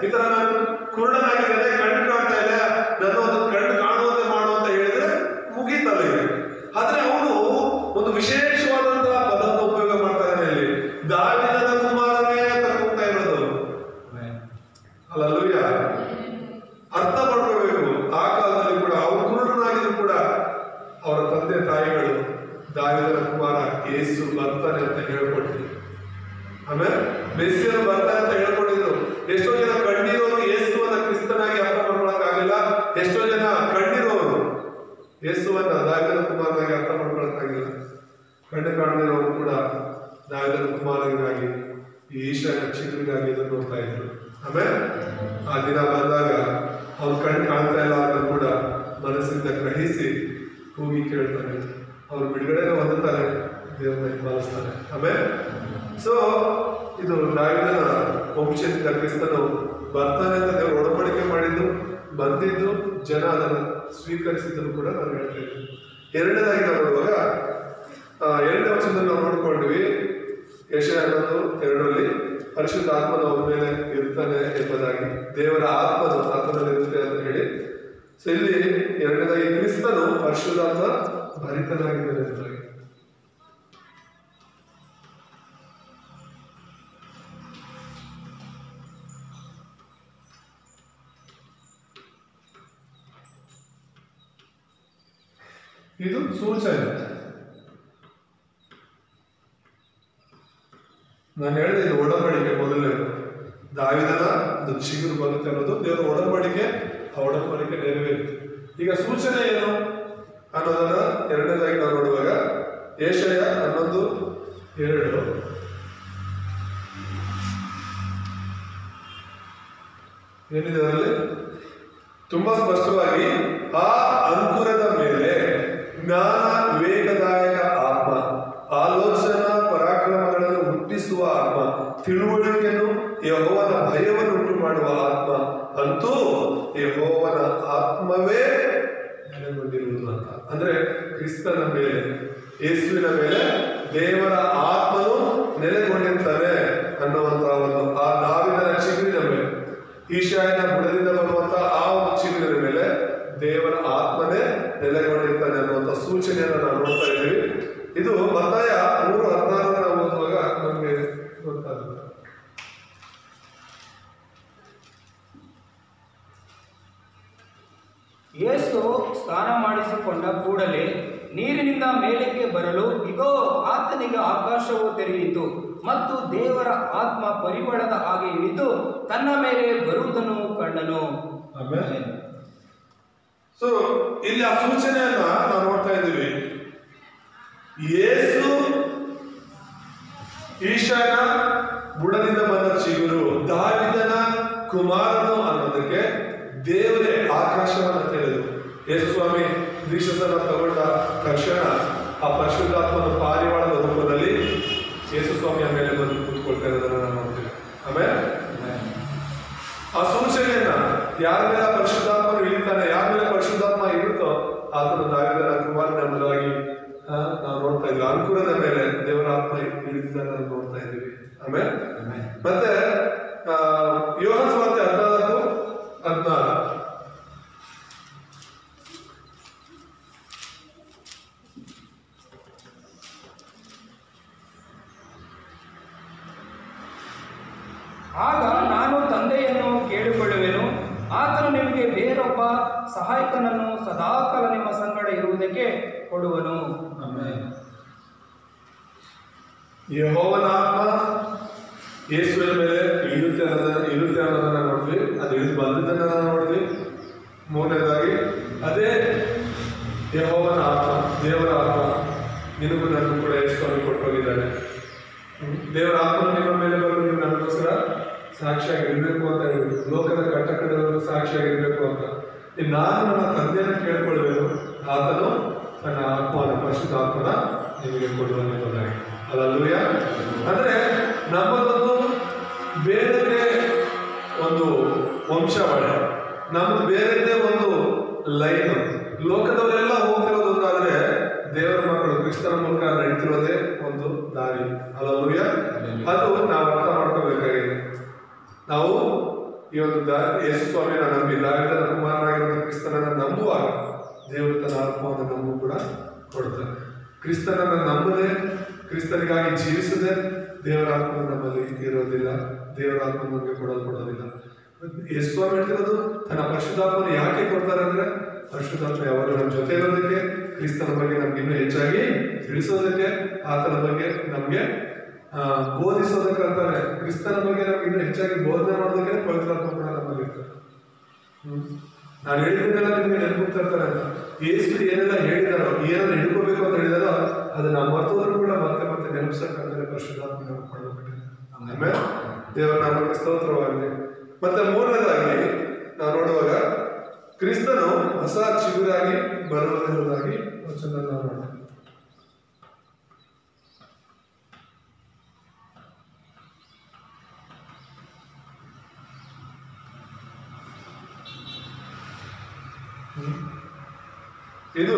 ಈ ತರ ನಾನು ಕುರುಡನಾಗಿದ್ದೇನೆ, ಕಣ್ಣು ಕಾಣ್ತಾ ಇಲ್ಲ, ನನ್ನ ಒಂದು ಕಣ್ಣು ಕಾಣುವಂತೆ ಮಾಡು ಅಂತ ಹೇಳಿದ್ರೆ ಮುಗೀತಲ್ಲ ಇದೆ. ಆದ್ರೆ ಅವನು ಒಂದು ವಿಶೇಷವಾದಂತಹ ಪದವನ್ನು ಉಪಯೋಗ ಮಾಡ್ತಾ ಇದ್ದಾನೆ ಇಲ್ಲಿ. ದಾವೀದನ ಕುಮಾರನೇ ಅಂತ ಕೂಗ್ತಾ ಇರೋದು. ಅಲ್ಲೂಯ್ಯ, ಅರ್ಥ ಮಾಡ್ಕೋಬೇಕು. ಆ ಕಾಲದಲ್ಲಿ ಕೂಡ ಅವ್ರು ಕುರುಡನಾಗಿದ್ರು ಕೂಡ ಅವರ ತಂದೆ ತಾಯಿಗಳು ದಾವೀದನ ಕುಮಾರ ಯೇಸು ಬರ್ತಾನೆ ಅಂತ ಹೇಳ್ಕೊಟ್ಟಿದ್ರು. ಆಮೇಲೆ ಮೆಸ್ಸಿಯನು ಬರ್ತಾನೆ ಅಂತ ಹೇಳ್ಕೊಂಡಿದ್ರು. ಎಷ್ಟೋ ಜನ ಕಣ್ಣಿರೋರು ಯೇಸುವನ್ನ ಕ್ರಿಸ್ತನಾಗಿ ಅರ್ಥ ಮಾಡ್ಕೊಳಕ್ಕಾಗಿಲ್ಲ. ಎಷ್ಟೋ ಜನ ಕಣ್ಣಿರೋರು ಯೇಸುವನ್ನ ದಾವೀದನ ಕುಮಾರನಾಗಿ ಅರ್ಥ ಮಾಡ್ಕೊಳಕ್ಕಾಗಿಲ್ಲ. ಕಣ್ಣು ಕಾಣದಿರೋರು ಕೂಡ ದಾವೀದನ ಕುಮಾರನಿಗಾಗಿ, ಈ ಈಶಾ ನಕ್ಷತ್ರಗಾಗಿ ಇದನ್ನು ನೋಡ್ತಾ ಇದ್ರು. ಆಮೇಲೆ ಆ ದಿನ ಬಂದಾಗ ಅವ್ರು ಕಣ್ಣು ಕಾಣ್ತಾ ಇಲ್ಲ ಅಂತ ಕೂಡ ಮನಸ್ಸಿಂದ ಗ್ರಹಿಸಿ ಕೂಗಿ ಕೇಳ್ತಾರೆ. ಅವ್ರು ಬಿಡುಗಡೆ ಹೊಂದುತ್ತಾರೆ, ದೇವರನ್ನ ಹಿಂಬಾಲಿಸ್ತಾರೆ. ಆಮೇಲೆ ಇದು ದಾವೀದನ ವಂಶದಿಂದ ಕ್ರಿಸ್ತನು ಬರ್ತಾನೆ ಅಂತ ದೇವರು ಒಡಂಬಡಿಕೆ ಮಾಡಿದ್ದು, ಬಂದಿದ್ದು, ಜನ ಅದನ್ನು ಸ್ವೀಕರಿಸಿದ್ದನ್ನು ಕೂಡ ನಾನು ಹೇಳ್ತಾ ಇದ್ದೀನಿ. ಎರಡನೇದಾಗಿ ನಾವು ನೋಡುವಾಗ 2ನೇ ವಚನದಲ್ಲಿ ನಾವು ನೋಡ್ಕೊಂಡ್ವಿ. ಯೆಶಾಯ 11:2 ಪರಿಶುದ್ಧ ಆತ್ಮನು ಅವನ ಮೇಲೆ ಇರ್ತಾನೆ ಎಂಬುದಾಗಿ, ದೇವರ ಆತ್ಮನು ಆತ್ಮನಲ್ಲಿ ಇರುತ್ತೆ ಅಂತ ಹೇಳಿ. ಇಲ್ಲಿ ಎರಡನೇದಾಗಿ ಕ್ರಿಸ್ತನು ಪರಿಶುದ್ಧಾತ್ಮ ಭರಿತನಾಗಿದ್ದಾನೆ ಎಂಬುದಾಗಿ. ಇದು ಸೂಚನೆ. ನಾನು ಹೇಳಿದೆ, ಇದು ಒಡಂಬಡಿಕೆ. ಮೊದಲನೇದು ದಾವೀದನ ಒಂದು ಚಿಗುರು ಬರುತ್ತೆ ಅನ್ನೋದು ದೇವರ ಒಡಂಬಡಿಕೆ. ಆ ಒಡಂಬಡಿಕೆ ನೆರವೇರಿತು. ಈಗ ಸೂಚನೆ ಏನು ಅನ್ನೋದನ್ನ ಎರಡನೇದಾಗಿ ನಾವು ನೋಡುವಾಗ ಯೆಶಾಯ 11:2 ಏನಿದೆ ಅದರಲ್ಲಿ ತುಂಬಾ ಸ್ಪಷ್ಟವಾಗಿ, ಆ ಅಂಕುರದ ಮೇಲೆ ಜ್ಞಾನ ವಿವೇಕದಾಯಕ ಆತ್ಮ, ಆಲೋಚನಾ ಪರಾಕ್ರಮಗಳನ್ನು ಹುಟ್ಟಿಸುವ ಆತ್ಮ, ತಿಳುವಳಿಕೆಯನ್ನು ಯೆಹೋವನ ಭಯವನ್ನು ಉಂಟು ಮಾಡುವ ಆತ್ಮ, ಅಂತೂ ಯೆಹೋವನ ಆತ್ಮವೇ ನೆಲೆಗೊಂಡಿರುವುದು ಅಂತ. ಅಂದ್ರೆ ಕ್ರಿಸ್ತನ ಮೇಲೆ, ಯೇಸುವಿನ ಮೇಲೆ ದೇವರ ಆತ್ಮನು ನೆಲೆಗೊಂಡಿರ್ತಾನೆ ಅನ್ನುವಂತಹ ಒಂದು ಆ ದಾವೀದನ ಚಿಗುರಿನ ಮೇಲೆ, ಈಶಾಯನ ಬುಡದಿಂದ ಬರುವಂತಹ ಆ ಒಂದು ಚಿಗುರಿನ ಮೇಲೆ ದೇವರ ಆತ್ಮನೇ ನೆಲೆಗೊಂಡಿರ್ತಾನೆ ಅನ್ನುವಂಥ ಸೂಚನೆಯನ್ನು ನಾವು ನೋಡ್ತಾ ಇದ್ದೀವಿ. ಇದು ಮತ್ತಾಯ 3:16 ನಾವು ಓದುವಾಗ ನಮಗೆ ಗೊತ್ತಾಗುತ್ತೆ. ಯೇಸು ಸ್ನಾನ ಮಾಡಿಸಿಕೊಂಡ ಕೂಡಲೇ ನೀರಿನಿಂದ ಮೇಲಕ್ಕೆ ಬರಲು, ಇಗೋ, ಆತನಿಗೆ ಆಕಾಶವು ತೆರೆಯಿತು. ಮತ್ತು ದೇವರ ಆತ್ಮ ಪರಿಮಳದ ಹಾಗೆ ಇಳಿದು ತನ್ನ ಮೇಲೆ ಬರುವುದನ್ನು ಕಂಡನು. ಆಮೇಲೆ ಸೊ ಇಲ್ಲಿ ಆ ಸೂಚನೆಯನ್ನ ನಾವು ನೋಡ್ತಾ ಇದ್ದೀವಿ. ಯೇಸು ಈಶಾನ ಬುಡದಿಂದ ಬಂದ ಚಿಗುರು, ದಾವಿದನ ಕುಮಾರನು ಅನ್ನೋದಕ್ಕೆ ದೇವರೇ ಆಕಾಶವನ್ನು ತೆರೆದು ಯೇಸು ಸ್ವಾಮಿ ದೀಕ್ಷಾಸ್ನಾನ ತಗೊಂಡ ತಕ್ಷಣ ಆ ಪರಿಶುದ್ಧಾತ್ಮನ ಪಾರಿವಾಳದ ರೂಪದಲ್ಲಿ ಯೇಸು ಸ್ವಾಮಿಯ ಮೇಲೆ ಬಂದು ಕೂತ್ಕೊಳ್ತಾ ಇರೋದನ್ನ ನಾವು ನೋಡ್ತೇವೆ. ಆಮೇಲೆ ಆ ಸೂಚನೆಯನ್ನ ಯಾರ ಮೇಲೆ ಪರಿಶುದ್ಧಾತ್ಮನು ಇಳಿತಾನೆ, ಯಾರ ಮೇಲೆ ಪರಿಶುದ್ಧಾತ್ಮ ಇರುತ್ತೋ ಆತನ ದಾವಿದನ ಕುಮಾರನ ಎಂಬುದಾಗಿ ನಾವು ನೋಡ್ತಾ ಇದ್ವಿ. ಅನುಕೂಲದ ಮೇಲೆ ದೇವರ ಆತ್ಮ ಇಳಿದಿದ್ದನ್ನು ನಾವು ನೋಡ್ತಾ ಇದ್ದೀವಿ. ಆಮೇಲೆ ಮತ್ತೆ ಯೋಹಾನ ಸುವಾರ್ತೆ 14:16 ಆಗ ನಾನು ತಂದೆಯನ್ನು ಕೇಳಿಕೊಳ್ಳುವೆನು, ಆತನು ನಿಮಗೆ ಬೇರೊಬ್ಬ ಸಹಾಯಕನನ್ನು ಸದಾಕಾಲ ನಿಮ್ಮ ಸಂಗಡ ಇರುವುದಕ್ಕೆ ಕೊಡುವನು. ಯೆಹೋವನ ಆತ್ಮ ಯೇಸುವಿನ ಮೇಲೆ ಇರುತ್ತೆ ಅನ್ನೋದನ್ನ ನೋಡಿದ್ವಿ. ಅದು ಇಳಿದು ಬಂದಿದ್ದನ್ನ ನಾವು ನೋಡಿದ್ವಿ. ಮೂರನೇದಾಗಿ ಅದೇ ಯೆಹೋವನ ಆತ್ಮ, ದೇವರ ಆತ್ಮ ನಿನಗೂ ನನಗೂ ಕೂಡ ಯೇಸು ಸ್ವಾಮಿ ಕೊಟ್ಟೋಗಿದ್ದಾನೆ. ದೇವರ ಆತ್ಮನ ನಿಮ್ಮ ಮೇಲೆ ಬರಲು ನೀವು ನನಗೋಸ್ಕರ ಸಾಕ್ಷಿಯಾಗಿರ್ಬೇಕು ಅಂತ ಹೇಳಿದ್ರು. ಲೋಕದ ಕಟ್ಟಕಡೆಯವರು ಸಾಕ್ಷಿಯಾಗಿರ್ಬೇಕು ಅಂತ. ನಾನು ನನ್ನ ತಂದೆಯನ್ನು ಕೇಳ್ಕೊಳ್ಬೇಕು, ಆತನು ತನ್ನ ಆತ್ಮನ ಪರಿಶುದ್ಧ ಆತ್ಮನ ನಿಮಗೆ ಕೊಡುವನೆಂಬುದಾಗಿ. ಹಲ್ಲೆಲೂಯಾ. ಅಂದ್ರೆ ನಮ್ಮದೊಂದು ಬೇರೆದೇ ಒಂದು ವಂಶವಾಳೆ, ನಮ್ದು ಬೇರೆದೇ ಒಂದು ಲೈನ್. ಲೋಕದವರೆಲ್ಲ ಹೋಗ್ತಿರೋದು ಒಂದಾದ್ರೆ ದೇವರ ಮಕ್ಕಳು ಕ್ರಿಸ್ತನ ಮೂಲಕ ನಡೀತಿರೋದೇ ಒಂದು ದಾರಿ. ಹಲ್ಲೆಲೂಯಾ. ಅದು ನಾವು ಅರ್ಥ ಮಾಡ್ಕೋಬೇಕಾಗಿದೆ. ನಾವು ಈ ಒಂದು ಯೇಸು ಸ್ವಾಮಿನ ನಂಬಿ ದಾವಿದನ ಕುಮಾರನಾಗಿರುವ ಕ್ರಿಸ್ತನನ್ನ ನಂಬುವಾಗ ದೇವರು ತನ್ನ ಆತ್ಮವನ್ನು ನಮಗೂ ಕೂಡ ಕೊಡ್ತಾನೆ. ಕ್ರಿಸ್ತನನ್ನ ನಂಬದೆ, ಕ್ರಿಸ್ತನಿಗಾಗಿ ಜೀವಿಸದೆ ದೇವರ ಆತ್ಮ ನಮ್ಮಲ್ಲಿ ಇರೋದಿಲ್ಲ, ದೇವರ ಆತ್ಮ ನಮಗೆ ಕೊಡೋದಿಲ್ಲ. ಯೇಸು ಸ್ವಾಮಿ ಹೇಳ್ತಿರೋದು ತನ್ನ ಪರಿಶುದ್ಧಾತ್ಮನ ಯಾಕೆ ಕೊಡ್ತಾರೆ ಅಂದ್ರೆ, ಪರಿಶುದ್ಧಾತ್ಮ ಯಾವಾಗ ನಮ್ಮ ಜೊತೆ ಇರೋದಕ್ಕೆ, ಕ್ರಿಸ್ತನ ಬಗ್ಗೆ ನಮ್ಗೆ ಇನ್ನೂ ಹೆಚ್ಚಾಗಿ ತಿಳಿಸೋದಕ್ಕೆ, ಆತನ ಬಗ್ಗೆ ನಮ್ಗೆ ಬೋಧಿಸೋದಕ್ಕೆ ಅಂತಾನೆ. ಕ್ರಿಸ್ತನ ಬಗ್ಗೆ ನಮ್ಗೆ ಇನ್ನೂ ಹೆಚ್ಚಾಗಿ ಬೋಧನೆ ಮಾಡೋದಕ್ಕೆ ಪವಿತ್ರಾತ್ಮ ಕೂಡ ನಮ್ಮಲ್ಲಿ ಇರ್ತಾರೆ. ನಾನು ಹೇಳಿದ್ದನ್ನೆಲ್ಲ ನಿಮ್ಗೆ ನೆನಪಿಡ್ತಾ ಇರ್ತಾರೆ ಅಂತ. ಯೇಸು ಏನೆಲ್ಲ ಹೇಳಿದಾರೋ, ಏನೆಲ್ಲ ಹಿಡ್ಕೋಬೇಕು ಅಂತ ಹೇಳಿದಾರೋ ಅದನ್ನ ಮರ್ತೋದ್ರು ಕೂಡ ಮತ್ತೆ ಮತ್ತೆ ನೆನಪಿಸಕ್ಕಂತಾನೆ ಪರಿಶುದ್ಧಾತ್ಮ ನಮ್ಗೆ ಕೊಡಬೇಕಾಗಿದೆ. ಆಮೇಲೆ ದೇವರ ನಾಮಕ್ಕೆ ಸ್ತೋತ್ರವಾಗಲಿ. ಮತ್ತೆ ಮೂರನೇದಾಗಿ ನಾವು ನೋಡುವಾಗ ಕ್ರಿಸ್ತನು ಹೊಸ ಚಿಗುರಾಗಿ ಬರುವುದೆಂಬುದಾಗಿ ವಚನ ನಾವು ನೋಡ್ತೇವೆ. ಇದು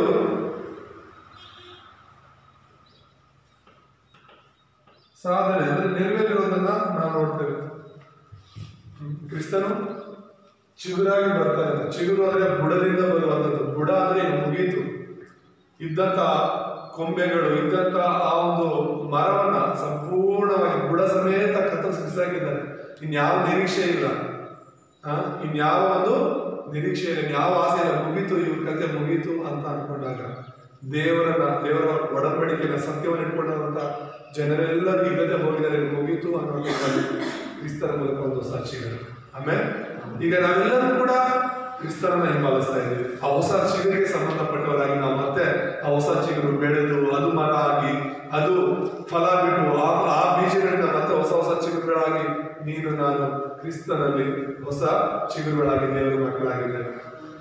ಸಾಧನೆ ಅಂದ್ರೆ ನೆರವೇರಿರೋದನ್ನ ನಾವು ನೋಡ್ತೇವೆ. ಕ್ರಿಸ್ತನು ಚಿಗುರಾಗಿ ಬರ್ತಾನೆ. ಚಿಗುರು ಅಂದ್ರೆ ಬುಡದಿಂದ ಬರುವಂಥದ್ದು. ಬುಡ ಅಂದ್ರೆ ಮುಗೀತು. ಇದ್ದಂತ ಕೊಂಬೆಗಳು ಇದ್ದಂತ ಆ ಒಂದು ಮರವನ್ನ ಸಂಪೂರ್ಣವಾಗಿ ಬುಡ ಸಮೇತ ಕತ್ತರಿಸಿ ಬಿಸಾಕಿದ್ದಾನೆ. ಇನ್ಯಾವ ನಿರೀಕ್ಷೆ ಇಲ್ಲ, ಇನ್ಯಾವ ಒಂದು ನಿರೀಕ್ಷೆ ಇಲ್ಲ, ಯಾವ ಆಸೆ ಇಲ್ಲ. ಮುಗೀತು, ಇವ್ರ ಕತೆ ಮುಗೀತು ಅಂತ ಅನ್ಕೊಂಡಾಗ ದೇವರ ಒಡಂಬಡಿಕೆಯ ಸತ್ಯವನ್ನು ಇಟ್ಕೊಂಡಂತ ಜನರೆಲ್ಲರೂ ಇಲ್ಲದೆ ಹೋಗಿದ್ದಾರೆ, ಮುಗೀತು ಅನ್ನೋದು ಕ್ರಿಸ್ತನ ಮೂಲಕ ಒಂದು ಸಾಕ್ಷಿಗಳು. ಆಮೇಲೆ ಈಗ ನಾವೆಲ್ಲರೂ ಕೂಡ ಕ್ರಿಸ್ತರನ್ನ ಹಿಂಬಾಲಿಸ್ತಾ ಇದ್ದೀವಿ. ಆ ಹೊಸ ಚಿಗುರಿಗೆ ಸಂಬಂಧಪಟ್ಟವರಾಗಿ ನಾವು ಮತ್ತೆ ಆ ಹೊಸ ಚಿಗುರು ಬೆಳೆದು ಅದು ಮರ ಆಗಿ ಅದು ಫಲ ಬಿಟ್ಟು ಆ ಬೀಜಗಳಿಂದ ಮತ್ತೆ ಹೊಸ ಹೊಸ ಚಿಗುರುಗಳಾಗಿ ನೀನು ನಾನು ಕ್ರಿಸ್ತನಲ್ಲಿ ಹೊಸ ಚಿಗುರುಗಳಾಗಿ ದೇವರ ಮಕ್ಕಳಾಗಿದ್ದೇವೆ.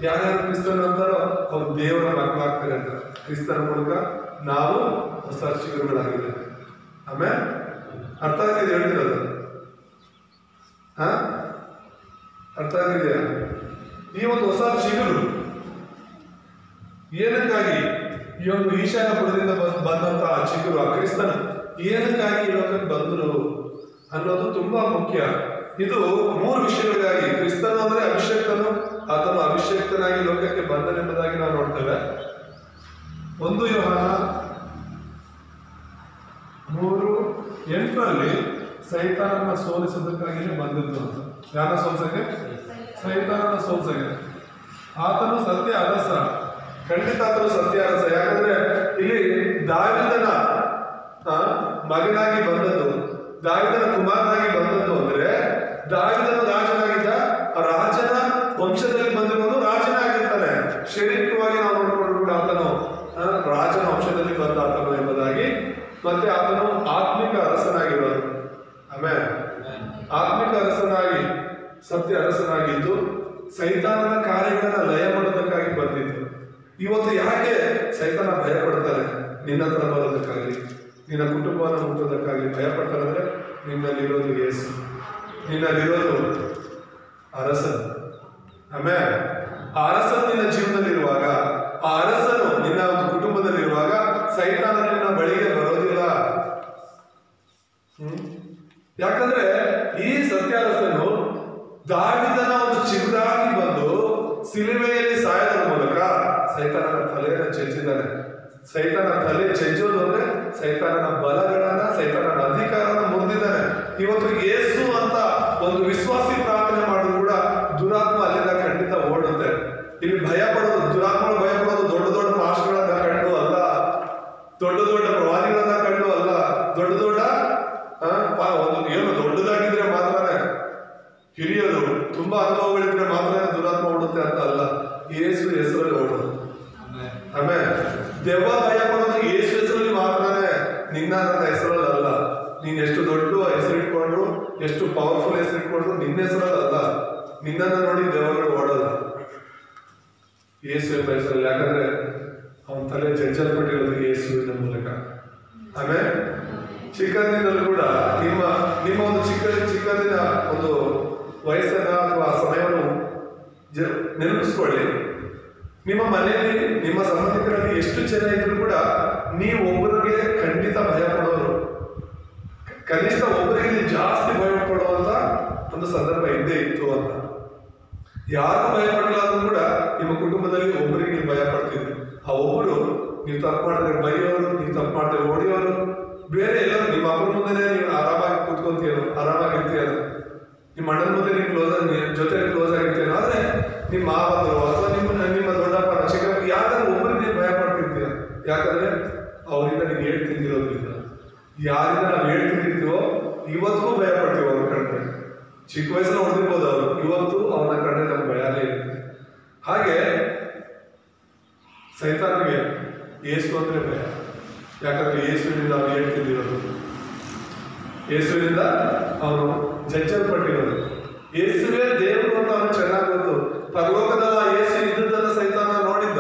ಯಾರ್ಯಾರು ಕ್ರಿಸ್ತನ ಅಂತಾರೋ ಅವರು ದೇವರ ಮಕ್ಕಳಾಗ್ತಾರೆ ಅಂತ. ಕ್ರಿಸ್ತನ ಮೂಲಕ ನಾವು ಹೊಸ ಚಿಗುರುಗಳಾಗಿದ್ದೇವೆ. ಆಮೇಲೆ ಅರ್ಥ ಆಗ್ತಿದೆ ಹೇಳ್ತಿರೋದು? ಅರ್ಥ ಆಗಿದೆಯಾ? ಈ ಒಂದು ಹೊಸ ಚಿಗುರು ಏನಕ್ಕಾಗಿ, ಈ ಒಂದು ಈಶಾನ್ಯ ಬುಡದಿಂದ ಬಂದಂತಹ ಚಿಗುರು ಆ ಕ್ರಿಸ್ತನ ಏನಕ್ಕಾಗಿ ಈ ಲೋಕಕ್ಕೆ ಬಂದರು ಅನ್ನೋದು ತುಂಬಾ ಮುಖ್ಯ. ಇದು 3 ವಿಷಯಗಳಿಗಾಗಿ. ಕ್ರಿಸ್ತನು ಅಂದ್ರೆ ಅಭಿಷೇಕ್ತನು, ಆತನು ಅಭಿಷೇಕ್ತನಾಗಿ ಲೋಕಕ್ಕೆ ಬಂದನೆಂಬುದಾಗಿ ನಾವು ನೋಡ್ತೇವೆ. 1 ಯೋಹಾನ 3:8 ಸೈತಾನನ್ನ ಸೋಲಿಸೋದಕ್ಕಾಗಿಯೇ ಬಂದಿದ್ದು ಅಂತ. ಯಾರ ಸೋಲ್ಸಕ್ಕೆ? ಸೈತಾನನ ಸೋಲ್ಸಕ್ಕೆ. ಆತನು ಸತ್ಯ ಅರಸ, ಖಂಡಿತ ಆತನು ಸತ್ಯ ಅರಸ. ಯಾಕಂದ್ರೆ ಇಲ್ಲಿ ದಾವೀದನ ಮಗನಾಗಿ ಬಂದದ್ದು ದಾವಿದನ ಕುಮಾರನಾಗಿ ಬಂದದ್ದು ಅಂದ್ರೆ ದಾವಿದನು ರಾಜನಾಗಿದ್ದ, ಆ ರಾಜನ ವಂಶದಲ್ಲಿ ಬಂದಿರೋದು ರಾಜನೇ ಆಗಿರ್ತಾನೆ. ಶರೀರವಾಗಿ ನಾವು ನೋಡ್ಕೊಂಡು ಕೂಡ ಆತನು ರಾಜನ ವಂಶದಲ್ಲಿ ಬಂದ ಆತನು ಎಂಬುದಾಗಿ, ಮತ್ತೆ ಆತನು ಆತ್ಮಿಕ ಅರಸನಾಗಿರೋದು. ಆಮೇಲೆ ಆತ್ಮಿಕ ಅರಸನಾಗಿ, ಸತ್ಯ ಅರಸನಾಗಿದ್ದು ಸೈತಾನನ ಕಾರ್ಯಗಳನ್ನ ಲಯ ಮಾಡೋದಕ್ಕಾಗಿ ಬಂದಿದ್ದು. ಇವತ್ತು ಯಾಕೆ ಸೈತಾನ ಭಯ ಪಡ್ತಾರೆ? ನಿನ್ನ ಹತ್ರ ಬರೋದಕ್ಕಾಗಲಿ, ನಿನ್ನ ಕುಟುಂಬವನ್ನು ಮುಟ್ಟೋದಕ್ಕಾಗಲಿ ಭಯ ಪಡ್ತಾರೆ. ಅಂದ್ರೆ ನಿನ್ನಲ್ಲಿರೋದು ಯೇಸು, ನಿನ್ನಲ್ಲಿರೋದು ಅರಸನು. ಆಮೇಲೆ ಆ ಅರಸನು ನಿನ್ನ ಜೀವನದಲ್ಲಿರುವಾಗ, ಆ ಅರಸನು ನಿನ್ನ ಒಂದು ಕುಟುಂಬದಲ್ಲಿರುವಾಗ ಸೈತಾನ ನಿನ್ನ ಬಳಿಗೆ ಬರೋದಿಲ್ಲ. ಯಾಕಂದ್ರೆ ಈ ಸತ್ಯಾರಸನು ದಾವಿದನ ಒಂದು ಚಿಗುರಾಗಿ ಬಂದು ಸಿಲುಬೆಯಲ್ಲಿ ಸಾಯೋದ್ರ ಮೂಲಕ ಸೈತಾನನ ತಲೆಯನ್ನು ಚೆಚ್ಚಿದ್ದಾನೆ. ಸೈತಾನ ತಲೆ ಚೆಚ್ಚೋದು ಅಂದ್ರೆ ಸೈತಾನನ ಬಲಗಳನ್ನ, ಸೈತಾನನ ಅಧಿಕಾರನ ಮುರಿದಿದ್ದಾನೆ. ಇವತ್ತು ಯೇಸು ಅಂತ ಒಂದು ವಿಶ್ವಾಸಿ ಪ್ರಾರ್ಥನೆ ಮಾಡೋದು ಕೂಡ ದುರಾತ್ಮ ಅಲ್ಲಿಂದ ಖಂಡಿತ ಓಡುತ್ತೆ. ಇಲ್ಲಿ ಭಯ ಪಡೋದು, ದುರಾತ್ಮಗಳು ಭಯ ಪಡೋದು ದೊಡ್ಡ ದೊಡ್ಡ ಮಾಸ್ಟರ್ಗಳನ್ನ ಕಂಡು ಅಲ್ಲ, ದೊಡ್ಡ ದೊಡ್ಡ ಪ್ರವಾದಿಗಳನ್ನ ಕಂಡು ಅಲ್ಲ, ದೊಡ್ಡ ದೊಡ್ಡ ಒಂದು ಏನು ದೊಡ್ಡದಾಗಿದ್ರೆ ಮಾತ್ರನೇ, ಹಿರಿಯರು ತುಂಬಾ ಅನುಭವಗಳಿದ್ರೆ ಮಾತ್ರನೇ ದುರಾತ್ಮ ಓಡುತ್ತೆ ಅಂತ ಅಲ್ಲ, ಯೇಸು ಹೆಸರಲ್ಲಿ ಓಡೋದು. ಆಮೇಲೆ ದೆವ್ವ ಭಯ ಪಡೋದು ಯೇಸು ಹೆಸರಲ್ಲಿ ಮಾತ್ರನೇ, ನಿನ್ನ ನನ್ನ ಹೆಸರಲ್ಲಿ ಅಲ್ಲ. ನೀನ್ ಎಷ್ಟು ದೊಡ್ಡ ಹೆಸರು ಇಟ್ಕೊಂಡ್ರು, ಎಷ್ಟು ಪವರ್ಫುಲ್ ಹೆಸರು ಇಟ್ಕೊಂಡ್ರು ನಿನ್ನ ಹೆಸರಲ್ಲಿ ಅಲ್ಲ. ನಿನ್ನನ್ನು ನೋಡಿ ದೆವ್ವಗಳು ಓಡೋಲ್ಲ, ಯೇಸು ಎಂಬ ಹೆಸರಲ್ಲಿ. ಯಾಕಂದ್ರೆ ಅವನ ತಲೆ ಜಜ್ಜಲ್ಪಟ್ಟಿರೋದು ಯೇಸುವಿನ ಮೂಲಕ. ಆಮೇಲೆ ಚಿಕ್ಕಂದಿನಲ್ಲೂ ಕೂಡ ನಿಮ್ಮ ಒಂದು ಚಿಕ್ಕಂದಿನ ಒಂದು ವಯಸ್ಸನ್ನ ಅಥವಾ ಸಮಯವನ್ನು ನೆನಪಿಸ್ಕೊಳ್ಳಿ. ನಿಮ್ಮ ಮನೆಯಲ್ಲಿ ನಿಮ್ಮ ಸಂಬಂಧಿಕರಲ್ಲಿ ಎಷ್ಟು ಜನ ಇದ್ರು ಕೂಡ ನೀವು ಒಬ್ಬರಿಗೆ ಖಂಡಿತ ಭಯ ಪಡೋರು, ಕನಿಷ್ಠ ಒಬ್ಬರಿಗೆ ಜಾಸ್ತಿ ಭಯ ಪಡುವಂತ ಒಂದು ಸಂದರ್ಭ ಇದ್ದೇ ಇತ್ತು ಅಂತ. ಯಾರು ಭಯ ಪಡಲಿಲ್ಲ ಅಂದ್ರೂ ಕೂಡ ನಿಮ್ಮ ಕುಟುಂಬದಲ್ಲಿ ಒಬ್ಬರಿಗೆ ನೀವು ಭಯ ಪಡ್ತಿದ್ರಿ. ಆ ಒಬ್ಬರು ನೀವು ತಪ್ಪು ಮಾಡಿದ್ರೆ ಬೈಯೋರು, ನೀವು ತಪ್ಪು ಮಾಡಿದ್ರೆ ಓಡಿಯೋರು, ಬೇರೆ ಎಲ್ಲರೂ ನಿಮ್ಮ ಅಪ್ಪನ ಮುಂದೆ ನೀವು ಆರಾಮಾಗಿ ಕೂತ್ಕೊಂತೀರೋ, ಆರಾಮಾಗಿರ್ತೀಯಲ್ಲ. ನಿಮ್ಮ ಅಣ್ಣನ ಮುಂದೆ ನೀವು ಜೊತೆ ಕ್ಲೋಸ್ ಆಗಿರ್ತೀರ. ಆದ್ರೆ ನಿಮ್ಮ ಮಾವಂದರು ಅಥವಾ ನಿಮ್ಮ ದೊಡ್ಡಪ್ಪನ ಚಿಕ್ಕಪ್ಪ ಯಾಕಂದ್ರೆ ಒಬ್ಬರಿಗೆ ನೀವು ಭಯ ಪಡ್ತಿರ್ತೀರ. ಯಾಕಂದ್ರೆ ಅವರಿಂದ ನೀವು ಹೇಳ್ ತಿಂದಿರೋದ್ರಿಂದ. ಯಾರಿಂದ ನಾವು ಹೇಳ್ ತಿಂದಿರ್ತೀವೋ ಇವತ್ತಿಗೂ ಭಯ ಪಡ್ತೀವಿ ಅವ್ರ ಕಂಡ್ರೆ. ಚಿಕ್ಕ ವಯಸ್ಸಲ್ಲಿ ಹೊಡೆದಿರ್ಬೋದು ಅವರು, ಇವತ್ತು ಅವ್ರನ್ನ ಕಂಡ್ರೆ ನಮ್ಗೆ ಭಯನೇ ಇರುತ್ತೆ. ಹಾಗೆ ಸೈತಾನಿಗೆ ಯೇಸು ಅಂದ್ರೆ ಭಯ. ಯಾಕಂದ್ರೆ ಯೇಸುವಿನಿಂದ ಅವನು ಹೇಳ್ ತಿಂದಿರೋದು, ಯೇಸುವಿನಿಂದ ಅವನು ಜಜ್ಜಲ್ಪಟ್ಟಿರೋದು. ಯೇಸುವೇ ದೇವರು ಅಂತ ಅವನು ಚೆನ್ನಾಗಿ ಗೊತ್ತು. ಪರಲೋಕದಲ್ಲ ಯೇಸು ಇದ್ದದ್ದನ್ನ ಸೈತಾನ ನೋಡಿದ್ದ.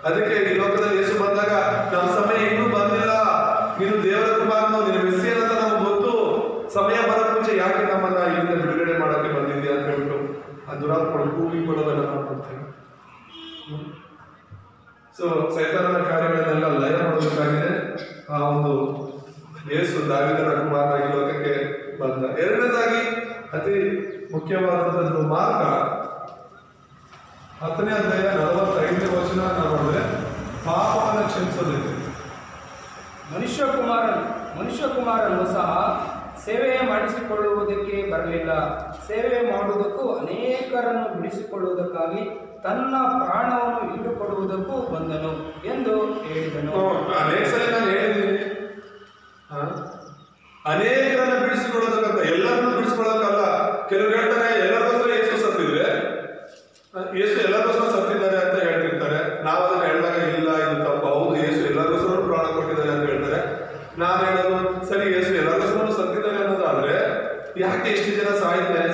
ಅದಕ್ಕೆ ಈ ಲೋಕದಲ್ಲಿ ಯೇಸು ಬಂದಾಗ ನಮ್ಮ ಸಮಯ ಇನ್ನೂ ಬಂದಿಲ್ಲ, ನೀನು ದೇವರ ಕುಮಾರನು, ನಿನ್ನ ಮೆಸ್ಸಿಯನ್ ಅಂತ ನಮ್ಗೆ ಗೊತ್ತು, ಸಮಯ ಬರೋ ಮುಂಚೆ ಯಾಕೆ ನಮ್ಮನ್ನ ಇಲ್ಲಿಂದ ಬಿಡುಗಡೆ ಮಾಡಕ್ಕೆ ಬಂದಿದ್ದೆ ಅಂತ ಹೇಳ್ಬಿಟ್ಟು ಆ ದುರಾತ್ಮಗಳು ಕೂಗಿಕೊಳ್ಳೋದನ್ನ ನಾವು ನೋಡ್ತೇವೆ. ಸೊ ಸೈತಾನನ ಕಾರ್ಯಗಳನ್ನೆಲ್ಲ ಲಯ ಮಾಡೋದಕ್ಕಾಗಿದೆ ಆ ಒಂದು ಯೇಸು ದಾವಿದನ ಕುಮಾರನಾಗಿ ಲೋಕಕ್ಕೆ ಬಂದ. ಎರಡನೇದಾಗಿ ಅತಿ ಮುಖ್ಯವಾದಂಥದ್ದು ಮಾರ್ಗ 10ನೇ ಅಧ್ಯಾಯ 45ನೇ ವಚನ ನಾವು ನೋಡಿದ್ರೆ ಪಾಪವನ್ನು ಕ್ಷಮಿಸೋದಿದೆ. ಮನುಷ್ಯ ಕುಮಾರನು ಸಹ ಸೇವೆ ಮಾಡಿಸಿಕೊಳ್ಳುವುದಕ್ಕೆ ಬರಲಿಲ್ಲ, ಸೇವೆ ಮಾಡುವುದಕ್ಕೂ ಅನೇಕರನ್ನು ಬಿಡಿಸಿಕೊಳ್ಳುವುದಕ್ಕಾಗಿ ತನ್ನ ಪ್ರಾಣವನ್ನು ಈಡುಕೊಡುವುದಕ್ಕೂ ಬಂದನು ಎಂದು ಹೇಳಿದನು. ಅನೇಕ ಸಲ ನಾನು ಹೇಳಿದ್ದೀನಿ, ಅನೇಕರನ್ನು ಬಿಡಿಸಿಕೊಳ್ಳೋದಕ್ಕಂತ, ಎಲ್ಲರನ್ನು ಬಿಡಿಸಿಕೊಳ್ಳೋದಕ್ಕಲ್ಲ. ಕೆಲವರು ಹೇಳ್ತಾರೆ ಎಲ್ಲರಿಗೋಸ್ಕರ ಯೇಸು ಸತ್ತಿದ್ರೆ, ಯೇಸು ಎಲ್ಲರಿಗೋಸ್ಕರ ಸತ್ತಿದ್ದಾರೆ ಅಂತ ಹೇಳ್ತಿರ್ತಾರೆ. ನಾವು ಅದನ್ನ ಹೇಳಿದಾಗ ಇಲ್ಲ, ಇದು ತಪ್ಪು. ಹೌದು, ಯೇಸು ಎಲ್ಲರಿಗೋಸ್ಕರ ಪ್ರಾಣ ಕೊಟ್ಟಿದ್ದಾರೆ ಅಂತ ಹೇಳ್ತಾರೆ. ನಾನು ಹೇಳೋದು ಸರಿ, ಯೇಸು ಎಲ್ಲರಿಗೋಸ್ಕರ ಸತ್ತಿದ್ದಾರೆ ಅನ್ನೋದಾದ್ರೆ ಯಾಕೆ ಎಷ್ಟು ಜನ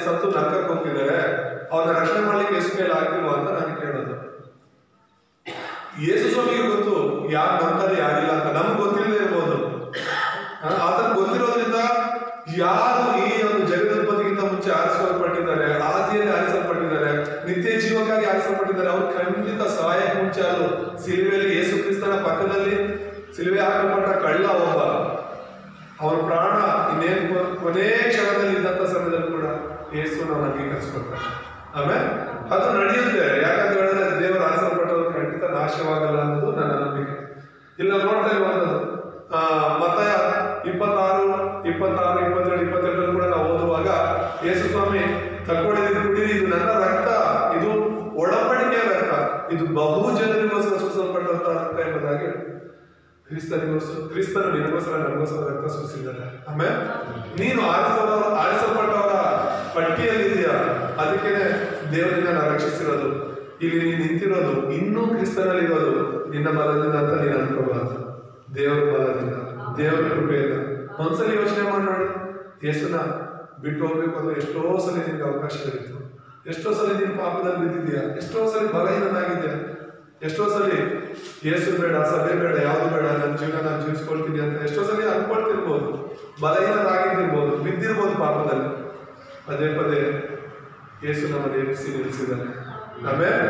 ಸತ್ತು ನರಕಕ್ಕೆ ಹೋಗ್ತಿದ್ದಾರೆ? ಅವ್ರನ್ನ ರಕ್ಷಣೆ ಮಾಡ್ಲಿಕ್ಕೆ ಯೇಸು ಕೈಲಿ ಆಗ್ತಿಲ್ವಾ ಅಂತ ನಾನು ಕೇಳೋದು. ಯೇಸು ಸ್ವಾಮಿಗೆ ಗೊತ್ತು ಯಾರು ನಂಬ್ತಾರೆ ಯಾರಿಲ್ಲ ಅಂತ. ನಮ್ಗೆ ಗೊತ್ತಿಲ್ಲದೆ ಇರ್ಬೋದು, ಆತನಿಗೆ ಗೊತ್ತಿರೋದ್ರಿಂದ ಯಾರು ಈ ಒಂದು ಜಗದುತ್ಪತ್ತಿಗಿಂತ ಮುಂಚೆ ಆರಿಸಲ್ಪಟ್ಟಿದ್ದಾರೆ, ಆದಿಯಲ್ಲಿ ಆರಿಸಲ್ಪಟ್ಟಿದ್ದಾರೆ, ನಿತ್ಯ ಜೀವಕ್ಕಾಗಿ ಆರಿಸಲ್ಪಟ್ಟಿದ್ದಾರೆ, ಅವ್ರು ಖಂಡಿತ ಸಹಾಯಕ್ಕೆ ಮುಂಚೆ ಅದು ಸಿಲುಬೆಯಲ್ಲಿ ಯೇಸು ಕ್ರಿಸ್ತನ ಪಕ್ಕದಲ್ಲಿ ಸಿಲುಬೆ ಹಾಕಲ್ಪಟ್ಟ ಕಳ್ಳ ಒಬ್ಬ, ಅವರ ಪ್ರಾಣ ಇನ್ನೇನು ಕೊನೆ ಕ್ಷಣದಲ್ಲಿ ಇದ್ದಂಥ ಸಮಯದಲ್ಲಿ ಕೂಡ ಯೇಸು ನಾವು ಅಂಗೀಕರಿಸ್ಕೊಳ್ತಾರೆ. ಆಮೇಲೆ ಅದು ನಡೆಯುತ್ತೆ. ಯಾಕಂತ ಹೇಳಿದ್ರೆ ದೇವರು ಆರಿಸಲ್ಪಟ್ಟವರು ಖಂಡಿತ ನಾಶವಾಗಲ್ಲ ಅನ್ನೋದು ನನ್ನ ನಂಬಿಕೆ. ಇಲ್ಲ ನೋಡ್ತಾ ಇರುವಂಥದ್ದು ಮತ್ತಾಯ 26, 27, 28 ಕೂಡ ನಾವು ಓದುವಾಗ ಯೇಸು ಸ್ವಾಮಿ ತಕ್ಕೊಂಡಿದ್ದು ಕುಡಿದು ಇದು ನನ್ನ ರಕ್ತ, ಇದು ಒಡಂಬಡಿಕೆಯ ರಕ್ತ, ಇದು ಬಹು ಜನರಿಗೋಸ್ಕರ ಸೂಚಿಸಲ್ಪಟ್ಟಂತ ರಕ್ತ ಎಂಬುದಾಗಿ ಕ್ರಿಸ್ತನು ನಿನಗೋಸ್ಕರ ನನಗೋಸ್ಕರ ರಕ್ತ ಸುರಿಸಿದ್ದಾನೆ. ಆಮೇಲೆ ನೀನು ಆರಿಸಲ್ಪಟ್ಟವರ ಪಟ್ಟಿಯಲ್ಲಿದೆಯಾ, ಅದಕ್ಕೇನೆ ದೇವರಿಂದ ರಕ್ಷಿಸಿರೋದು. ಇಲ್ಲಿ ನೀನು ನಿಂತಿರೋದು ಇನ್ನೂ ಕ್ರಿಸ್ತನಲ್ಲಿ ಇರೋದು ನಿನ್ನ ಬಲದಿಂದ ಅಂತ ನೀನು ಅನ್ಕೋಬಾರದು. ದೇವರ ಬಲದಿಂದ, ದೇವರ ಕೃಪೆಯಿಂದ. ಒಂದ್ಸಲಿ ಯೋಚನೆ ಮಾಡಿ ನೋಡಿ, ಯೇಸುನ ಬಿಟ್ಟು ಹೋಗ್ಬೇಕು ಅಂದ್ರೆ ಎಷ್ಟೋ ಸಲ ನಿನ್ಗೆ ಅವಕಾಶಗಳಿತ್ತು. ಎಷ್ಟೋ ಸಲ ನೀನು ಪಾಪದಲ್ಲಿ ಬಿದ್ದಿದ್ಯಾ, ಎಷ್ಟೋ ಸಲ ಬಲಹೀನನಾಗಿದ್ಯಾ, ಎಷ್ಟೋ ಸಲ ಯೇಸು ಬೇಡ, ಸಭೆ ಬೇಡ, ಯಾವುದು ಬೇಡ, ನನ್ನ ಜೀವನ ನಾನು ಜೀವಿಸ್ಕೊಳ್ತೀನಿ ಅಂತ ಎಷ್ಟೋ ಸಲ ಅನ್ಕೊಳ್ತಿರ್ಬೋದು, ಬಲಹೀನರಾಗಿದ್ದಿರ್ಬೋದು, ಬಿದ್ದಿರ್ಬೋದು ಪಾಪದಲ್ಲಿ. ಪದೇ ಪದೇ ಯೇಸು ನಮ್ಮನ್ನು ಎಬ್ಬಿಸಿ ನಿಲ್ಲಿಸಿದ್ದಾನೆ. ಆಮೇಲೆ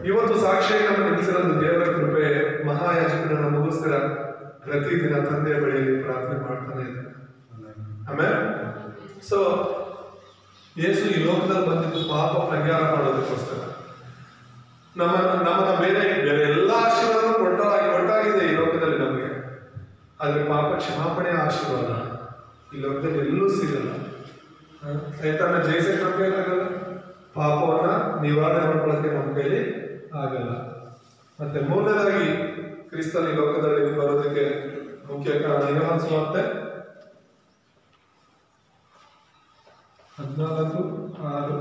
ಇವತ್ತು ಸಾಕ್ಷಿಯಾಗಿ ನಮ್ಮ ನಿಲ್ಲಿಸಿರೋದು ದೇವರ ಕೃಪೆ. ಮಹಾಯಾಜಕರು ನಮಗೋಸ್ಕರ ಪ್ರತಿದಿನ ತಂದೆಯ ಬಳಿಯಲ್ಲಿ ಪ್ರಾರ್ಥನೆ ಮಾಡ್ತಾನೆ ಇದ್ದಾನೆ. ಆಮೇಲೆ ಯೇಸು ಈ ಲೋಕದಲ್ಲಿ ಬಂದಿದ್ದು ಪಾಪ ಪರಿಹಾರ ಮಾಡೋದಕ್ಕೋಸ್ಕರ. ನಮ್ಮನ್ನ ಬೇರೆ ಎಲ್ಲ ಆಶೀರ್ವಾದ ಕೊಟ್ಟಾಗಿದೆ ಈ ಲೋಕದಲ್ಲಿ ನಮಗೆ. ಆದ್ರೆ ಪಾಪ ಕ್ಷಮಾಪಣೆಯ ಆಶೀರ್ವಾದ ಈ ಲೋಕದಲ್ಲಿ ಎಲ್ಲೂ ಸಿಗಲ್ಲ. ಸೈತಾನ ಜಯಿಸಕ್ಕೆ ನಮ್ಮ ಕೈಲಾಗಲ್ಲ, ಪಾಪವನ್ನ ನಿವಾರಣೆ ಮಾಡ್ಕೊಳ್ಳೋಕೆ ನಮ್ಮ ಕೈಲಿ ಆಗಲ್ಲ. ಮತ್ತೆ ಮೂರನೇದಾಗಿ ಕ್ರಿಸ್ತನ ಈ ಲೋಕದಲ್ಲಿ ಬರೋದಕ್ಕೆ ಮುಖ್ಯ ಕಾರಣ ಯೋಹಾನ ಸುವಾರ್ತೆ 14:6.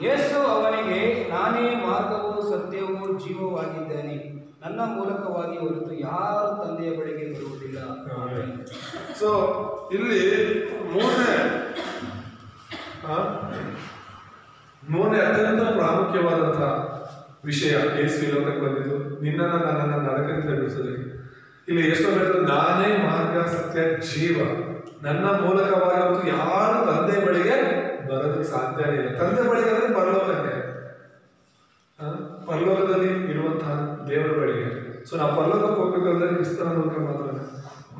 ಯೇಸು ಅವನಿಗೆ, ನಾನೇ ಮಾರ್ಗವೂ ಸತ್ಯವೂ ಜೀವವಾಗಿದ್ದೇನೆ, ನನ್ನ ಮೂಲಕವಾಗಿ ಹೊರತು ಯಾರು ತಂದೆಯ ಬಳಿಗೆ ಬರುವುದಿಲ್ಲ. ಸೊ ಇಲ್ಲಿ ಮೂರನೇ ಅತ್ಯಂತ ಪ್ರಾಮುಖ್ಯವಾದಂತಹ ವಿಷಯ, ಯೇಸು ಈ ಲೋಕಕ್ಕೆ ಬಂದಿದ್ದು ನಿನ್ನನ್ನು ನನ್ನನ್ನು ನರಕದಿಂದ ಬಿಡಿಸೋದಕ್ಕೆ. ಇಲ್ಲಿ ಎಷ್ಟೋ ಹೇಳ್ತಾರೆ, ನಾನೇ ಮಾರ್ಗ ಸತ್ಯ ಜೀವ, ನನ್ನ ಮೂಲಕವಾಗಿ ಹೊರತು ಯಾರು ತಂದೆ ಬಳಿಗೆ ಬರೋದಕ್ಕೆ ಸಾಧ್ಯನೇ ಇಲ್ಲ. ತಂದೆ ಬಳಿಗೆ ಅಂದ್ರೆ ಪರಲೋಕಕ್ಕೆ, ಪರಲೋಕದಲ್ಲಿ ಇರುವಂತಹ ದೇವರ ಬಳಿಗೆ. ಸೊ ನಾವು ಪರಲೋಕಕ್ಕೆ ಹೋಗ್ಬೇಕಾದ್ರೆ ಕ್ರಿಸ್ತನ ಮೂಲಕ ಮಾತ್ರ.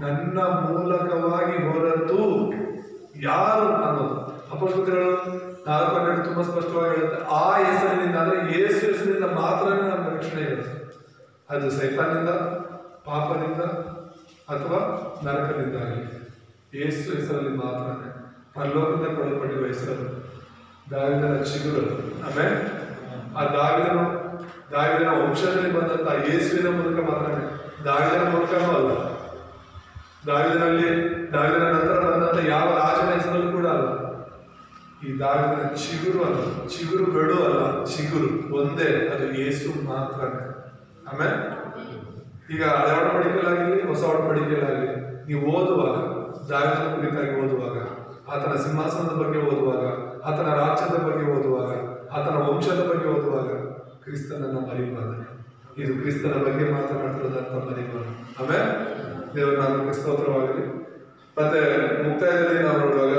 ನನ್ನ ಮೂಲಕವಾಗಿ ಹೊರತು ಯಾರು ಅನ್ನೋದು ಅಪೊಸ್ತಲರು 4:12 ತುಂಬಾ ಸ್ಪಷ್ಟವಾಗಿ ಹೇಳುತ್ತೆ. ಆ ಹೆಸರಿನಿಂದ ಅಂದ್ರೆ ಯೇಸು ಹೆಸರಿನಿಂದ ಮಾತ್ರನೇ ನಮ್ಮ ರಕ್ಷಣೆ ಇರುತ್ತೆ. ಅದು ಸೈತಾನದಿಂದ, ಪಾಪದಿಂದ ಅಥವಾ ನರಕದಿಂದ ಆಗಲಿ ಯೇಸು ಹೆಸರಲ್ಲಿ ಮಾತ್ರನೇ. ಪರಲೋಕದಿಂದ ಕೊಡಲ್ಪಟ್ಟಿರುವ ಹೆಸರು ದಾವಿದನ ಚಿಗುರು. ಆಮೇಲೆ ಆ ದಾವಿದನ ವಂಶದಲ್ಲಿ ಬಂದಂತಹ ಯೇಸುವಿನ ಮೂಲಕ ಮಾತ್ರನೇ, ದಾವಿದನ ಮೂಲಕನೂ ಅಲ್ಲ, ದಾವಿದನ ನಂತರ ಬಂದಂತ ಯಾವ ರಾಜನ ಹೆಸರಲ್ಲೂ ಕೂಡ ಅಲ್ಲ. ಈ ದಾವಿದನ ಚಿಗುರು ಅಲ್ಲ, ಚಿಗುರುಗಳು ಅಲ್ಲ, ಚಿಗುರು ಒಂದೇ, ಅದು ಯೇಸು ಮಾತ್ರನೇ. ಆಮೇಲೆ ಈಗ ಹಳೆ ಒಡಂಬಡಿಕೆಯಲ್ಲಾಗಲಿ ಹೊಸ ಒಡಂಬಡಿಕೆಯಲ್ಲಾಗಲಿ ನೀವು ಓದುವಾಗ, ದಾವಿದನ ಕುರಿತಾಗಿ ಓದುವಾಗ, ಆತನ ಸಿಂಹಾಸನದ ಬಗ್ಗೆ ಓದುವಾಗ, ಆತನ ರಾಜ್ಯದ ಬಗ್ಗೆ ಓದುವಾಗ, ಆತನ ವಂಶದ ಬಗ್ಗೆ ಓದುವಾಗ ಕ್ರಿಸ್ತನನ್ನ ಮರಿಬಾರದು. ಇದು ಕ್ರಿಸ್ತನ ಬಗ್ಗೆ ಮಾತನಾಡ್ತಿರೋದಂತ ಮರಿಬಾರದು. ಆಮೇಲೆ ದೇವರ ನಾಮಕ್ಕೆ ಸ್ತೋತ್ರವಾಗಲಿ. ಮತ್ತೆ ಮುಕ್ತಾಯದಲ್ಲಿ ನಾವು ನೋಡುವಾಗ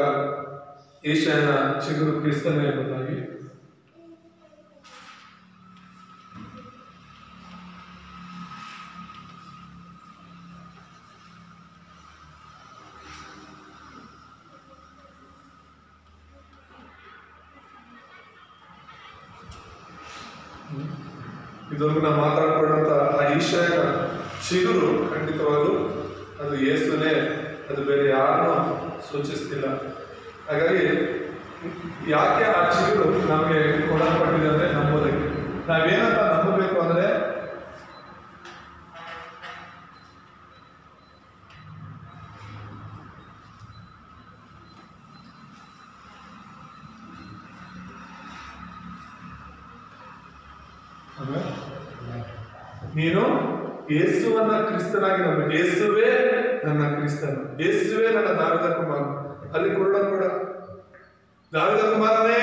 ಯೆಶಾಯನ ಚಿಗುರು ಕ್ರಿಸ್ತನೇ ಎಂಬುದಾಗಿ ಇದುವರೆಗೂ ನಾವು ಮಾತಾಡ್ಕೊಂಡಂತ ಆ ಯೆಶಾಯನ ಚಿಗುರು ಖಂಡಿತವಾಗೂ ಅದು ಯೇಸುನೇ, ಅದು ಬೇರೆ ಯಾರನ್ನೂ ಸೂಚಿಸ್ತಿಲ್ಲ. ಹಾಗಾಗಿ ಯಾಕೆ ಆ ಚಿಗುರು ನಮಗೆ ಕೊಡಲ್ಪಟ್ಟಿದೆ ಅಂದ್ರೆ ನಂಬೋದಕ್ಕೆ. ನಾವೇನಂತ ನಂಬಬೇಕು ಅಂದ್ರೆ ನೀನು ಯೇಸುವನ್ನ ಕ್ರಿಸ್ತನಾಗಿ ನಂಬಬೇಕು. ಯೇಸುವೇ ನನ್ನ ಕ್ರಿಸ್ತನು, ಯೇಸುವೇ ನನ್ನ ದಾವಿದ ಕುಮಾರ. ಅಲ್ಲಿ ಕೂಡ ದಾವಿದ ಕುಮಾರನೇ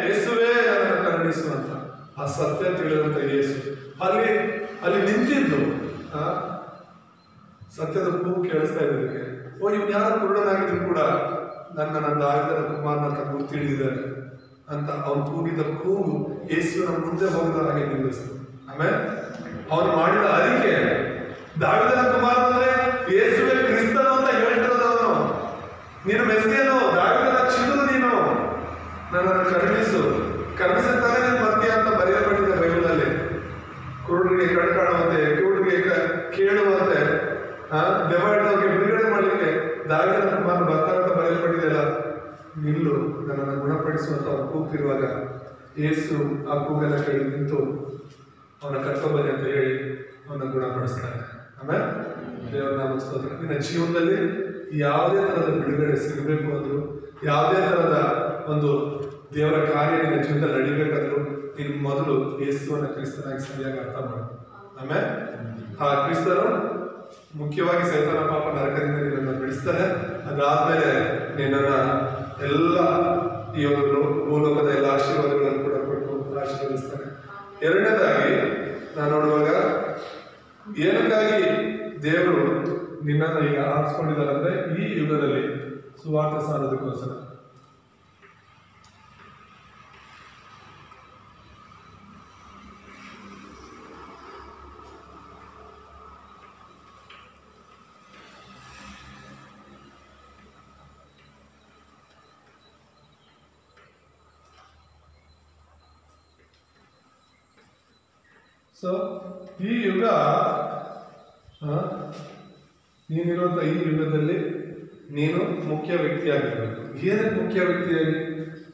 ಯೇಸುವೇ ನನ್ನನ್ನು ಕರುಣಿಸುವಂತ ಆ ಸತ್ಯ ತಿಳಿದಂತ ಯೇಸು ಅಲ್ಲಿ ನಿಂತಿದ್ದು ಸತ್ಯದ ಕೂಗು ಕೇಳಿಸ್ತಾ ಇದ್ದಕ್ಕೆ, ಓ ಇವ್ನು ಯಾರು ಕುರುಡನಾಗಿದ್ರು ಕೂಡ ನನ್ನ ದಾವಿದನ ಕುಮಾರನ ಅಂತ ಗುರ್ತು ಹಿಡಿದಿದ್ದಾರೆ ಅಂತ ಅವನು ಕೂಗಿದ ಕೂಗು ಯೇಸುವಿನ ಮುಂದೆ ಹೋಗದ ಹಾಗೆ ನಿಲ್ಲಿಸ್ತು. ಆಮೇಲೆ ಅವನು ಮಾಡಿದ ಅರಿಕೆ, ದಾವಿದನ ಕುಮಾರ ಅಂದ್ರೆ ಯೇಸುವೆ ಕ್ರಿಸ್ತನು ಅಂತ ಹೇಳ್ತಿರೋದು ಅವನು. ನೀನು ಮೆಸ್ಸಿಯನು, ದಾವಿದನ ಚಿಗುರು, ನೀನು ನನ್ನನ್ನು ಕರುಣಿಸುತ್ತಾನೆ ನೀನು ಬರ್ತೀಯ ಅಂತ ಬರೆಯಲ್ಪಟ್ಟಿದೆ ಬೈಬಲಲ್ಲಿ. ಕುರುಡರಿಗೆ ಕಣ್ ಕಾಣುವಂತೆ, ಕಿವುಡರಿಗೆ ಕೇಳುವಂತೆ, ದೆವ್ವದವರಿಗೆ ಬಿಡುಗಡೆ ಮಾಡಲಿಕ್ಕೆ ದಾವಿದನ ಕುಮಾರ ಬರ್ತಾರಂತ ಬರೆಯಲ್ಪಟ್ಟಿದೆಯಲ್ಲ. ನಿಲ್ಲು, ನನ್ನನ್ನು ಗುಣಪಡಿಸುವಂತ ಅವ್ರು ಕೂಗ್ತಿರುವಾಗ ಯೇಸು ಆ ಕೂಗನ್ನ ಕೇಳಿ ನಿಂತು ಅವನ ಕರ್ತವ್ಯ ಅಂತ ಹೇಳಿ ಅವನ ಗುಣಪಡಿಸ್ತಾನೆ. ಜೀವನದಲ್ಲಿ ಯಾವುದೇ ಥರದ ಬಿಡುಗಡೆ ಸಿಗಬೇಕು ಅಂದ್ರು, ಯಾವುದೇ ಥರದ ಒಂದು ದೇವರ ಕಾರ್ಯ ನಿನ್ನ ಜೀವನದಲ್ಲಿ ನಡಿಬೇಕಾದ್ರು ನೀನು ಮೊದಲು ಯೇಸುವನ್ನ ಕ್ರಿಸ್ತನಾಗಿ ಸರಿಯಾಗಿ ಅರ್ಥ ಮಾಡು. ಆಮೇಲೆ ಆ ಕ್ರಿಸ್ತನು ಮುಖ್ಯವಾಗಿ ಸೈತಾನ ಪಾಪ ನರಕದಿಂದ ನಿನ್ನನ್ನು ಬಿಡಿಸ್ತಾನೆ. ಅದಾದ್ಮೇಲೆ ನಿನ್ನನ್ನ ಎಲ್ಲ ಈ ಒಂದು ಭೂಲೋಕದ ಎಲ್ಲ ಆಶೀರ್ವಾದಗಳನ್ನು ಕೂಡ ಕೊಟ್ಟು ಆಶೀರ್ವದಿಸ್ತಾನೆ. ಎರಡನೇದಾಗಿ ನಾನು ನೋಡುವಾಗ ಏನಕ್ಕಾಗಿ ದೇವರು ನಿನ್ನನ್ನು ಈಗ ಆರಿಸ್ಕೊಂಡಿದ್ದಾರೆ ಅಂದ್ರೆ ಈ ಯುಗದಲ್ಲಿ ಸುವಾರ್ತೆ ಸಾರೋದಕ್ಕೋಸ್ಕರ. ಸೊ ಈ ಯುಗ ನೀನಿರುವಂಥ ಈ ಯುಗದಲ್ಲಿ ನೀನು ಮುಖ್ಯ ವ್ಯಕ್ತಿಯಾಗಿರ್ಬೇಕು. ಏನಕ್ಕೆ ಮುಖ್ಯ ವ್ಯಕ್ತಿಯಾಗಿ?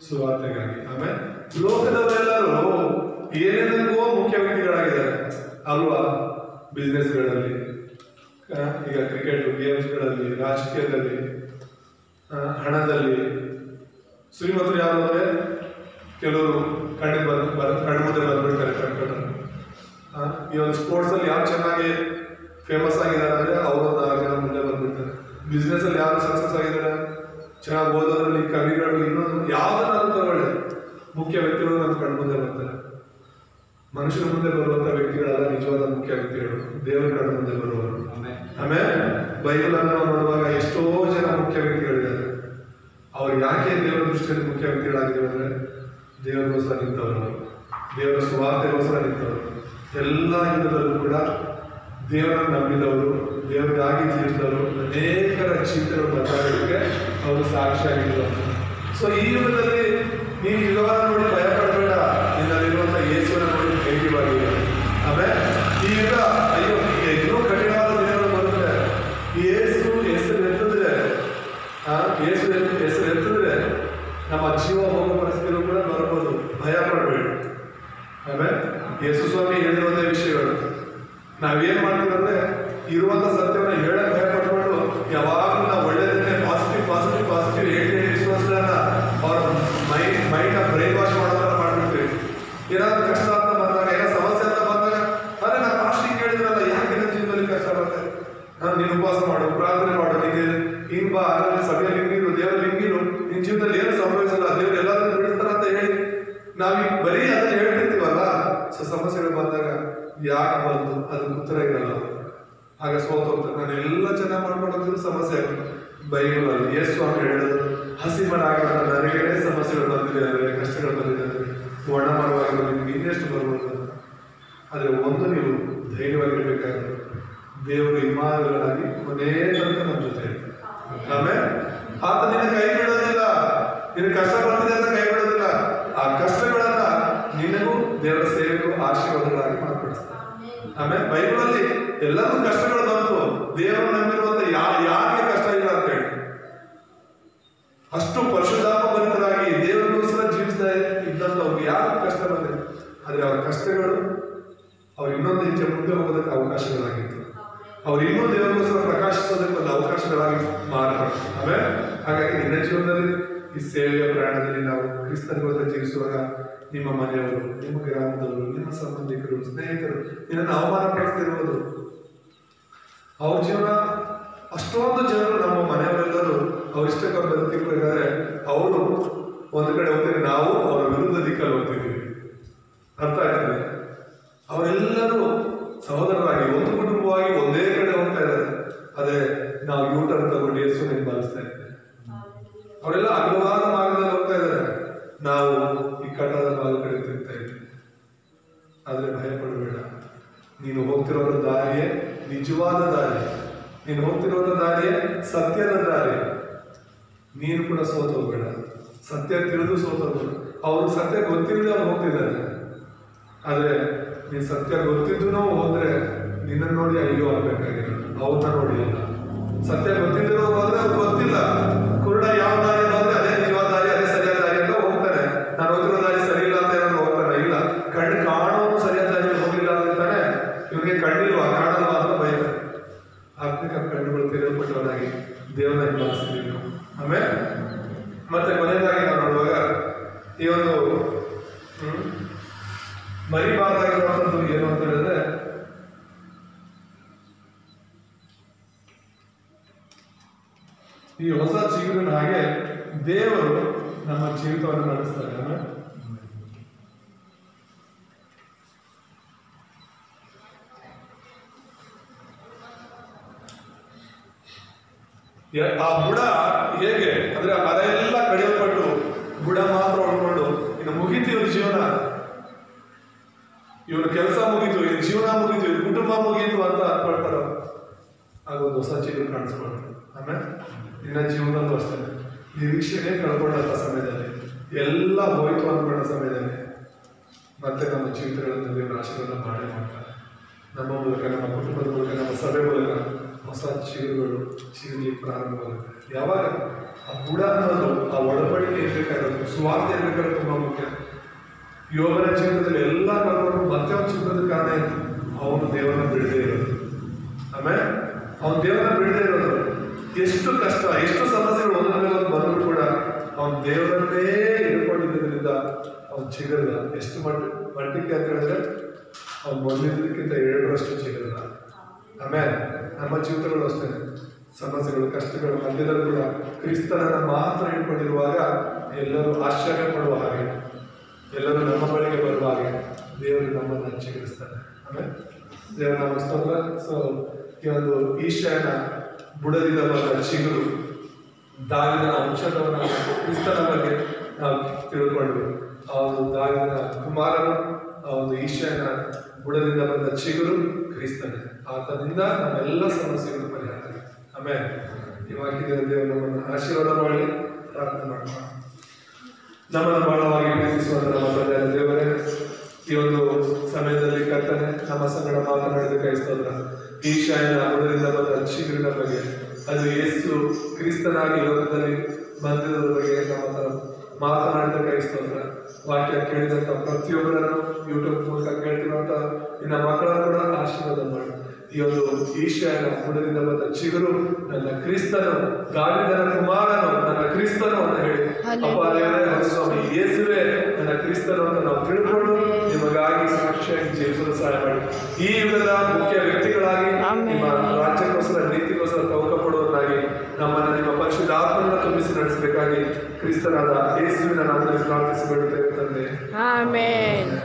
ಸುವಾರ್ತೆಗಾಗಿ. ಆಮೇಲೆ ಲೋಕದವರೆಲ್ಲರೂ ಏನೇನಕ್ಕೋ ಮುಖ್ಯ ವ್ಯಕ್ತಿಗಳಾಗಿದ್ದಾರೆ ಅಲ್ವಾ? ಬಿಸ್ನೆಸ್ಗಳಲ್ಲಿ, ಈಗ ಕ್ರಿಕೆಟ್ ಗೇಮ್ಸ್ಗಳಲ್ಲಿ, ರಾಜಕೀಯದಲ್ಲಿ, ಹಣದಲ್ಲಿ. ಶ್ರೀಮಂತರು ಯಾರು ಅಂದರೆ ಕೆಲವರು ಕಣ್ಮುಂದೆ ಬಂದ್ಬಿಡ್ತಾರೆ ಕರ್ಕೊಂಡು. ಈ ಒಂದು ಸ್ಪೋರ್ಟ್ಸಲ್ಲಿ ಯಾರು ಚೆನ್ನಾಗಿ ಫೇಮಸ್ ಆಗಿದ್ದಾರೆ ಅಂದರೆ ಅವರು 4 ಜನ ಮುಂದೆ ಬಂದ್ಬಿಡ್ತಾರೆ. ಬಿಸ್ನೆಸ್ಸಲ್ಲಿ ಯಾರು ಸಕ್ಸಸ್ ಆಗಿದ್ದಾರೆ, ಚೆನ್ನಾಗಿ ಓದೋದ್ರಲ್ಲಿ ಕವಿಗಳು, ಇನ್ನೊಂದು ಯಾವುದನ್ನಾದ್ರೂ ತಗೊಳ್ಳಿ, ಮುಖ್ಯ ವ್ಯಕ್ತಿಗಳು ನಮ್ಮ ಕಣ್ಮುಂದೆ ಬರ್ತಾರೆ. ಮನುಷ್ಯರ ಮುಂದೆ ಬರುವಂಥ ವ್ಯಕ್ತಿಗಳೆಲ್ಲ ನಿಜವಾದ ಮುಖ್ಯ ವ್ಯಕ್ತಿಗಳು, ದೇವರ ಕಣ್ಣ ಮುಂದೆ ಬರುವವರು. ಆಮೇಲೆ ಬೈಬಲನ್ನು ನಾವು ನೋಡುವಾಗ ಎಷ್ಟೋ ಜನ ಮುಖ್ಯ ವ್ಯಕ್ತಿಗಳಿದ್ದಾರೆ. ಅವ್ರು ಯಾಕೆ ದೇವರ ದೃಷ್ಟಿಯಲ್ಲಿ ಮುಖ್ಯ ವ್ಯಕ್ತಿಗಳಾಗಿದ್ದಾರೆ ಅಂದರೆ ದೇವರಿಗೋಸ್ಕರ ನಿಂತವರು, ದೇವರ ಸುವಾರ್ತೆಗೋಸ್ಕರ ನಿಂತವರು. ಎಲ್ಲ ಯುಗದಲ್ಲೂ ಕೂಡ ದೇವರನ್ನು ನಂಬಿದವರು, ದೇವರಿಗಾಗಿ ಜೀವಿಸಿದವರು, ಅನೇಕರ ಜೀವಿತಗಳು ಬದಲಾಗಲಿಕ್ಕೆ ಅವರು ಸಾಕ್ಷಿಯಾಗಿದ್ದರು. ಸೊ ಈ ಯುಗದಲ್ಲಿ ನೀನು ಯುಗವನ್ನು ನೋಡಿ ಭಯ ಪಡಬೇಡ, ನಿನ್ನಲ್ಲಿರುವಂಥ ಯೇಸುವನ್ನ ನೋಡಿ ಧೈರ್ಯವಾಗಿದೆ. ಆಮೇಲೆ ಈ ಯುಗ ಅಯ್ಯೋ ಇನ್ನೂ ಕಠಿಣವಾದ ದಿನಗಳು ಬರುತ್ತೆ. ಯೇಸು ಹೆಸರು ಎತ್ತಿದ್ರೆ ನಮ್ಮ ಜೀವ ಹೋಗೋ ಪರಿಸ್ಥಿತಿಗಳು ಕೂಡ ಬರ್ಬೋದು. ಭಯ ಪಡಬೇಡಿ. ಆಮೇಲೆ ಯೇಸು ಸ್ವಾಮಿ ಹೇಳಿರುವಂಥ ವಿಷಯಗಳು ನಾವೇನ್ ಮಾಡ್ತೀವಂದ್ರೆ ಇರುವಂಥ ಸತ್ಯವನ್ನು ಹೇಳಕ್ ಭಯ ಪಡ್ಕೊಂಡು ಯಾವಾಗಲೂ ನಾವು ಒಳ್ಳೆಯದನ್ನೇ ಪಾಸಿಟಿವ್ ಹೇಳಿ ವಿಶ್ವಾಸಗಳನ್ನ ಅವ್ರ ಮೈಂಡ್ ಬ್ರೈನ್ ವಾಶ್ ಮಾಡೋದನ್ನ ಮಾಡ್ಬಿಡ್ತೀವಿ. ಏನಾದ್ರು ಕಷ್ಟ ಅಂತ ಬಂದಾಗ, ಏನೋ ಸಮಸ್ಯೆ ಅಂತ ಬಂದಾಗ, ಅದೇ ನಾನು ಪಾಸ್ಟಿಂಗ್ ಹೇಳಿದ್ರಲ್ಲ, ಯಾಕೆ ನನ್ನ ಜೀವನದಲ್ಲಿ ಕಷ್ಟ ಬರುತ್ತೆ, ನೀನು ಉಪವಾಸ ಮಾಡು, ಪ್ರಾರ್ಥನೆ ಮಾಡು, ನಿಮಗೆ ಹಿಂಗ್ ಬಾ, ಸಭೆಯಲ್ಲಿ ಹಿಂಗಿರು, ದೇವರಲ್ಲಿ ಹಿಂಗಿರು, ನಿನ್ ಜೀವನದಲ್ಲಿ ಏನು ಸಂಭವಿಸಲ್ಲ, ದೇವರು ಎಲ್ಲಾದ್ರೂ ಬಿಡಿಸ್ತಾರ ಅಂತ ಹೇಳಿ ನಾವೀಗ ಬರೀ ಅದನ್ನ ಹೇಳ್ತಿರ್ತೀವಲ್ಲ. ಸೊ ಸಮಸ್ಯೆಗಳು ಬಂದಾಗ ಯಾಕೆ ಬಂದು ಅದಕ್ಕೆ ಉತ್ತರ ಇರಲ್ಲ, ಆಗ ಸೋತೋಗ್ತಾರೆ. ನಾನು ಎಲ್ಲ ಚೆನ್ನಾಗಿ ಮಾಡ್ಕೊಂಡು ಸಮಸ್ಯೆ ಆಗುತ್ತೆ. ಬೈಬಲಲ್ಲಿ ಯೇಸು ಸ್ವಾಮಿ ಹೇಳಿದ್ರು, ಹಸಿಮರಾಗಿರೋ ನನಗೇನೆ ಸಮಸ್ಯೆಗಳು ಬಂದಿದೆ ಅಂದರೆ, ಕಷ್ಟಗಳು ಬಂದಿದೆ ಅಂದರೆ, ಒಣ ಮರವಾಗಿರೋ ನಿಮ್ಗೆ ಇನ್ನೆಷ್ಟು ಬರ್ಬೋದು. ಆದರೆ ಒಂದು ನೀವು ಧೈರ್ಯವಾಗಿರ್ಬೇಕಾದ್ರೆ ದೇವರು ಇಮಾನುವೇಲನಾಗಿ ಕೊನೇ ತನಕ ನಮ್ಮ ಜೊತೆ ಇರ್ತಾರೆ. ಆಮೇಲೆ ಆತ ನಿನ್ನ ಕೈ ಬಿಡೋದಿಲ್ಲ, ನಿನ್ನ ಕಷ್ಟ ಬರ್ತಿದೆ ಅಂತ ಕೈ ಬಿಡೋದಿಲ್ಲ. ಆ ಕಷ್ಟಗಳನ್ನ ನಿನಗೂ ದೇವರ ಸೇವೆಗೂ ಆಶೀರ್ವಾದಗಳಾಗಿ ಮಾರ್ಪಡಿಸ್ತಾರೆ. ಆಮೇಲೆ ಬೈಬಲಲ್ಲಿ ಎಲ್ಲರೂ ಕಷ್ಟಗಳು ಬಂತು, ದೇವರು ನಂಬಿರುವಂತ ಯಾರಿಗೆ ಕಷ್ಟ ಇಲ್ಲ ಅಂತ ಹೇಳಿ ಅಷ್ಟು ಪರಿಶುದ್ಧಾತ್ಮ ಭರಿತರಾಗಿ ದೇವರಿಗೋಸ್ಕರ ಜೀವಿಸ್ತಾ ಇದ್ದಂಥವ್ರಿಗೆ ಯಾರು ಕಷ್ಟ ಬಂದಿದೆ. ಆದರೆ ಅವರ ಕಷ್ಟಗಳು ಅವ್ರು ಇನ್ನೊಂದು ಹೆಜ್ಜೆ ಮುಂದೆ ಹೋಗೋದಕ್ಕೆ ಅವಕಾಶಗಳಾಗಿತ್ತು. ಅವ್ರು ಇನ್ನೂ ದೇವರಿಗೋಸ್ಕರ ಪ್ರಕಾಶಿಸೋದಕ್ಕೆ ಒಂದು ಅವಕಾಶಗಳಾಗಿ ಮಾರ್ಪಡ್ತು. ಆಮೇಲೆ ಹಾಗಾಗಿ ನಿನ್ನ ಜೀವನದಲ್ಲಿ ಈ ಸೇವೆಯ ಪ್ರಯಾಣದಲ್ಲಿ ನಾವು ಕ್ರಿಸ್ತನಿಗೋಸ್ಕರ ಜೀವಿಸುವಾಗ ನಿಮ್ಮ ಮನೆಯವರು, ನಿಮ್ಮ ಗ್ರಾಮದವರು, ನಿಮ್ಮ ಸಂಬಂಧಿಕರು, ಸ್ನೇಹಿತರು ನಿನ್ನನ್ನು ಅವಮಾನ ಪಡಿಸ್ತಿರ್ಬೋದು. ಅವ್ರ ಜೀವನ ಅಷ್ಟೊಂದು ಜನರು, ನಮ್ಮ ಮನೆಯವರೆಲ್ಲರೂ ಅವ್ರ ಇಷ್ಟಕ್ಕೆ ಬದುಕಿರ್ಬೇಕಾದ್ರೆ ಅವರು ಒಂದು ಕಡೆ ಹೋಗ್ತೀವಿ, ನಾವು ಅವರ ವಿರುದ್ಧ ದಿಕ್ಕಲ್ಲಿ ಹೋಗ್ತಿದ್ದೀವಿ. ಅರ್ಥ ಆಗ್ತದೆ? ಅವರೆಲ್ಲರೂ ಸಹೋದರರಾಗಿ ಒಂದು ಕುಟುಂಬವಾಗಿ ಒಂದೇ ಕಡೆ ಹೋಗ್ತಾ ಇದ್ದಾರೆ. ಅದೇ ನಾವು ಯೂಟರ್ನ್ ತಗೊಂಡು ಯೇಸು ಹಿಂಬಾಲಿಸ್ತಾ ಇದ್ದೇವೆ. ಅವರೆಲ್ಲ ಅಗಲವಾದ ಮಾರ್ಗದಲ್ಲಿ ಹೋಗ್ತಾ ಇದ್ದಾರೆ, ನಾವು ಇಕ್ಕಟ್ಟಾದ ಮಾರ್ಗ ಕಡೆ ತಿರುಗ್ತಾ ಇದ್ದೀವಿ. ಆದರೆ ಭಯ ಪಡಬೇಡ, ನೀನು ಹೋಗ್ತಿರೋದ ದಾರಿಯೇ ನಿಜವಾದ ದಾರಿ, ನೀನು ಹೋಗ್ತಿರೋದ ದಾರಿಯೇ ಸತ್ಯದ ದಾರಿ. ನೀನು ಕೂಡ ಸೋತೋಗ್ಬೇಡ, ಸತ್ಯ ತಿಳಿದು ಸೋತೋಗ್ಬೇಡ. ಅವರು ಸತ್ಯ ಗೊತ್ತಿಲ್ಲದೆ ಅವ್ರು ಹೋಗ್ತಿದ್ದಾರೆ. ಆದರೆ ನೀನು ಸತ್ಯ ಗೊತ್ತಿದ್ದು ಹೋದ್ರೆ ನಿನ್ನನ್ನು ನೋಡಿ ಅಯ್ಯೋ ಆಗ್ಬೇಕಾಗಿಲ್ಲ, ಅವ್ರನ್ನ ನೋಡಿ ಅಲ್ಲ. ಸತ್ಯ ಗೊತ್ತಿದ್ದಿರೋ ಹೋದ್ರೆ ಅವ್ರು ಗೊತ್ತಿಲ್ಲ, ಕುರುಡ ಯಾವ ದಾರಿ ಹೋದ್ರೆ ಅದೇ ನಿಜವಾದ ದಾರಿ, ಅದೇ ಸರಿಯಾದ ದಾರಿ ಅಂತ ಹೋಗ್ತಾನೆ. ನಾನು ಹೋಗಿರೋ ದಾರಿ ಸರಿ ಇಲ್ಲ ಅಂತ ಏನಾದ್ರು ಹೋಗ್ತಾನೆ? ಇಲ್ಲ. ಕಣ್ಣು ಕಾಣೋನು ಸರಿಯಾದ ದಾರಿ ಹೋಗಿಲ್ಲ ಅಂತಾನೆ ಇವನಿಗೆ ಕಣ್ಣಿಲ್ವಾ ಕಾಣಲ್ವಾ ಅಂತ ಬೈತಾರೆ. ಆತ್ಮಿಕ ಕಣ್ಣುಗಳು ತೆರೆಯಲ್ಪಟ್ಟವರಾಗಿ ದೇವರನ್ನ ಹಿಂಬಾಲಿಸ್ತೀವಿ. ಆಮೇಲೆ ಮತ್ತೆ ಕೊನೆಯದಾಗಿ ನಾವು ನೋಡುವಾಗ ಈ ಒಂದು ಮರಿಬಾರ್ದಾಗಿರುವಂಥದ್ದು ಏನು ಅಂತ ಹೇಳಿದ್ರೆ, ಈ ಹೊಸ ಚಿಗುರಿನ ಹಾಗೆ ದೇವರು ನಮ್ಮ ಜೀವಿತವನ್ನು ನಡೆಸ್ತಾರೆ. ಆಮೇಲೆ ಆ ಬುಡ ಹೇಗೆ ಅಂದ್ರೆ ಆ ಮರ ಎಲ್ಲ ಕಡಿಯಲ್ಪಟ್ಟು ಬುಡ ಮಾತ್ರ ಉಳ್ಕೊಂಡು ಇನ್ನು ಮುಗೀತು ಇವ್ರ ಜೀವನ, ಇವನ ಕೆಲಸ ಮುಗೀತು, ಇವ್ರ ಜೀವನ ಮುಗೀತು, ಇವ್ರ ಕುಟುಂಬ ಮುಗೀತು ಅಂತ ಅನ್ಕೊಳ್ತಾರ. ಆಗ ಒಂದು ಹೊಸ ಚಿಗುರು ಕಾಣಿಸ್ಕೊಳ್ತಾರೆ. ಆಮೇಲೆ ನಿನ್ನ ಜೀವನದಲ್ಲೂ ಅಷ್ಟೇ ನಿರೀಕ್ಷೆನೇ ಕಳ್ಕೊಂಡಂತ ಸಮಯದಲ್ಲಿ, ಎಲ್ಲ ಹೋಯ್ತು ಅನ್ಕೊಂಡ ಸಮಯದಲ್ಲಿ ಮತ್ತೆ ನಮ್ಮ ಜೀವಿತಗಳನ್ನು ದೇವರ ಆಶೀರ್ವಾದ ಮಾಡೇ ಮಾಡ್ತಾರೆ. ನಮ್ಮ ಮೂಲಕ, ನಮ್ಮ ಕುಟುಂಬದ ಮೂಲಕ, ನಮ್ಮ ಸಭೆ ಮೂಲಕ ಹೊಸ ಚಿಗುರುಗಳು ಚಿಗುರ್ಲಿಕ್ಕೆ ಪ್ರಾರಂಭವಾಗುತ್ತೆ. ಯಾವಾಗ ಆ ಬುಡ ಅನ್ನೋದು, ಆ ಒಡಂಬಡಿಕೆ ಇರಬೇಕಾಗಿರೋದು, ಸ್ವಾರ್ಥ ಇರಬೇಕಾದ್ರೆ ತುಂಬಾ ಮುಖ್ಯ. ಯೋಗನ ಜೀವಿತದಲ್ಲಿ ಎಲ್ಲ ಕಳ್ಕೊಂಡು ಮತ್ತೆ ಒಂದು ಚಿಗುರದ ಕಾರಣ ಇತ್ತು, ಅವನು ದೇವರನ್ನ ಬಿಡದೇ ಇರೋದು. ಆಮೇಲೆ ಅವನು ದೇವರನ್ನ ಬಿಡದೇ ಇರೋದು ಎಷ್ಟು ಕಷ್ಟ, ಎಷ್ಟು ಸಮಸ್ಯೆಗಳು ಒಂದ್ರ ಮೇಲೆ ಒಂದು ಬಂದರೂ ಕೂಡ ಅವನು ದೇವರನ್ನೇ ಹಿಡ್ಕೊಂಡಿದ್ದರಿಂದ ಅವನು ಚಿಗುರದ. ಎಷ್ಟು ಮಟ್ಟಿಗೆ ಅಂತ ಹೇಳಿದ್ರೆ ಅವ್ನು ಮೊದಲಿದ್ದಕ್ಕಿಂತ 7ರಷ್ಟು ಚಿಗುರದ. ಆಮೇಲೆ ನಮ್ಮ ಜೀವಿತಗಳು ಅಷ್ಟೇ, ಸಮಸ್ಯೆಗಳು, ಕಷ್ಟಗಳ ಮಧ್ಯದಲ್ಲೂ ಕೂಡ ಕ್ರಿಸ್ತನನ್ನ ಮಾತ್ರ ಇಟ್ಕೊಂಡಿರುವಾಗ ಎಲ್ಲರೂ ಆಶ್ಚರ್ಯ ಪಡುವ ಹಾಗೆ, ಎಲ್ಲರೂ ನಮ್ಮ ಬಳಿಗೆ ಬರುವ ಹಾಗೆ ದೇವರು ನಮ್ಮನ್ನು ಚಿಗುರಿಸ್ತಾನೆ. ಆಮೇಲೆ ದೇವರ ನಮ್ಮ ಸ್ತೋತ್ರ. ಸೊ ಈ ಒಂದು ಈಶಾನ ಬುಡದಿಂದ ಬಂದ ಚಿಗುರು, ದಾವಿದನ ವಂಶದವನ ಕ್ರಿಸ್ತನ ಬಗ್ಗೆ ನಾವು ತಿಳ್ಕೊಂಡ್ವಿ. ಆ ಒಂದು ದಾವಿದನ ಕುಮಾರನು, ಆ ಒಂದು ಈಶಾನ ಬುಡದಿಂದ ಬಂದ ಚಿಗುರು ಕ್ರಿಸ್ತನೇ. ಆತನಿಂದ ನಮ್ಮೆಲ್ಲ ಸಮಸ್ಯೆಗಳು ಪರಿಹಾರ. ಆಮೇಲೆ ಇವಾಗ ದೇವರು ನಮ್ಮನ್ನು ಆಶೀರ್ವಾದ ಮಾಡಿ ಪ್ರಾರ್ಥನೆ ಮಾಡೋಣ. ನಮ್ಮನ್ನು ಬಹಳವಾಗಿ ಪ್ರೀತಿಸುವಂತ ನಮ್ಮ ತಂದೆಯ ದೇವರೇ, ಈ ಒಂದು ಸಮಯದಲ್ಲಿ ಕರ್ತನೆ ನಮ್ಮ ಸಂಗಡ ಮಾತನಾಡಿದ ಸ್ತೋತ್ರ. ಈಶಾಯನ ಬುಡದಿಂದ ಬಂದ ಚಿಗುರಿನ ಬಗ್ಗೆ, ಅದು ಯೇಸು ಕ್ರಿಸ್ತನಾಗಿ ಲೋಕದಲ್ಲಿ ಬಂದಿರೋದ್ರ ಬಗ್ಗೆ ನಮ್ಮ ಮಾತನಾಡಿದ ಸ್ತೋತ್ರ. ವಾಕ್ಯ ಕೇಳಿದಂಥ ಪ್ರತಿಯೊಬ್ಬರನ್ನು ಯೂಟ್ಯೂಬ್ ಮೂಲಕ ಕೇಳ್ತಿರುವಂತ ನಿನ್ನ ಮಕ್ಕಳನ್ನು ಕೂಡ ಆಶೀರ್ವಾದ ಮಾಡಿ. ಈ ಒಂದು ಈಶಾಯನ ಬುಡದಿಂದ ಬಂದ ಚಿಗುರು ನನ್ನ ಕ್ರಿಸ್ತನು, ದಾವಿದನ ಕುಮಾರನು ನನ್ನ ಕ್ರಿಸ್ತನು ಅಂತ ಹೇಳಿ, ಅಪ್ಪ ದೇವರೇ, ಸ್ವಾಮಿ ಯೇಸುವೇ ನನ್ನ ಕ್ರಿಸ್ತನು ಅಂತ ನಾವು ತಿಳ್ಕೊಂಡು ನಿಮಗಾಗಿ ಸಾಕ್ಷಿಯಾಗಿ ಜೀವಿಸಲು ಸಹಾಯ ಮಾಡಿ. ಈ ಯುಗದ ಮುಖ್ಯ ವ್ಯಕ್ತಿಗಳಾಗಿ ನಿಮ್ಮ ರಾಜ್ಯಕ್ಕೋಸ್ಕರ, ನೀತಿಗೋಸ್ಕರ ತವಕ ಪಡುವನ್ನಾಗಿ ನಮ್ಮನ್ನು ನಿಮ್ಮ ಪರಿಶುದ್ಧ ಆತ್ಮನ ತುಂಬಿಸಿ ನಡೆಸಬೇಕಾಗಿ ಕ್ರಿಸ್ತನಾದ ಯೇಸುವಿನ ನಾಮದಲ್ಲಿ ಪ್ರಾರ್ಥಿಸಿ ಬೇಡುತ್ತೇವೆ ತಂದೆ. ಆಮೆನ್.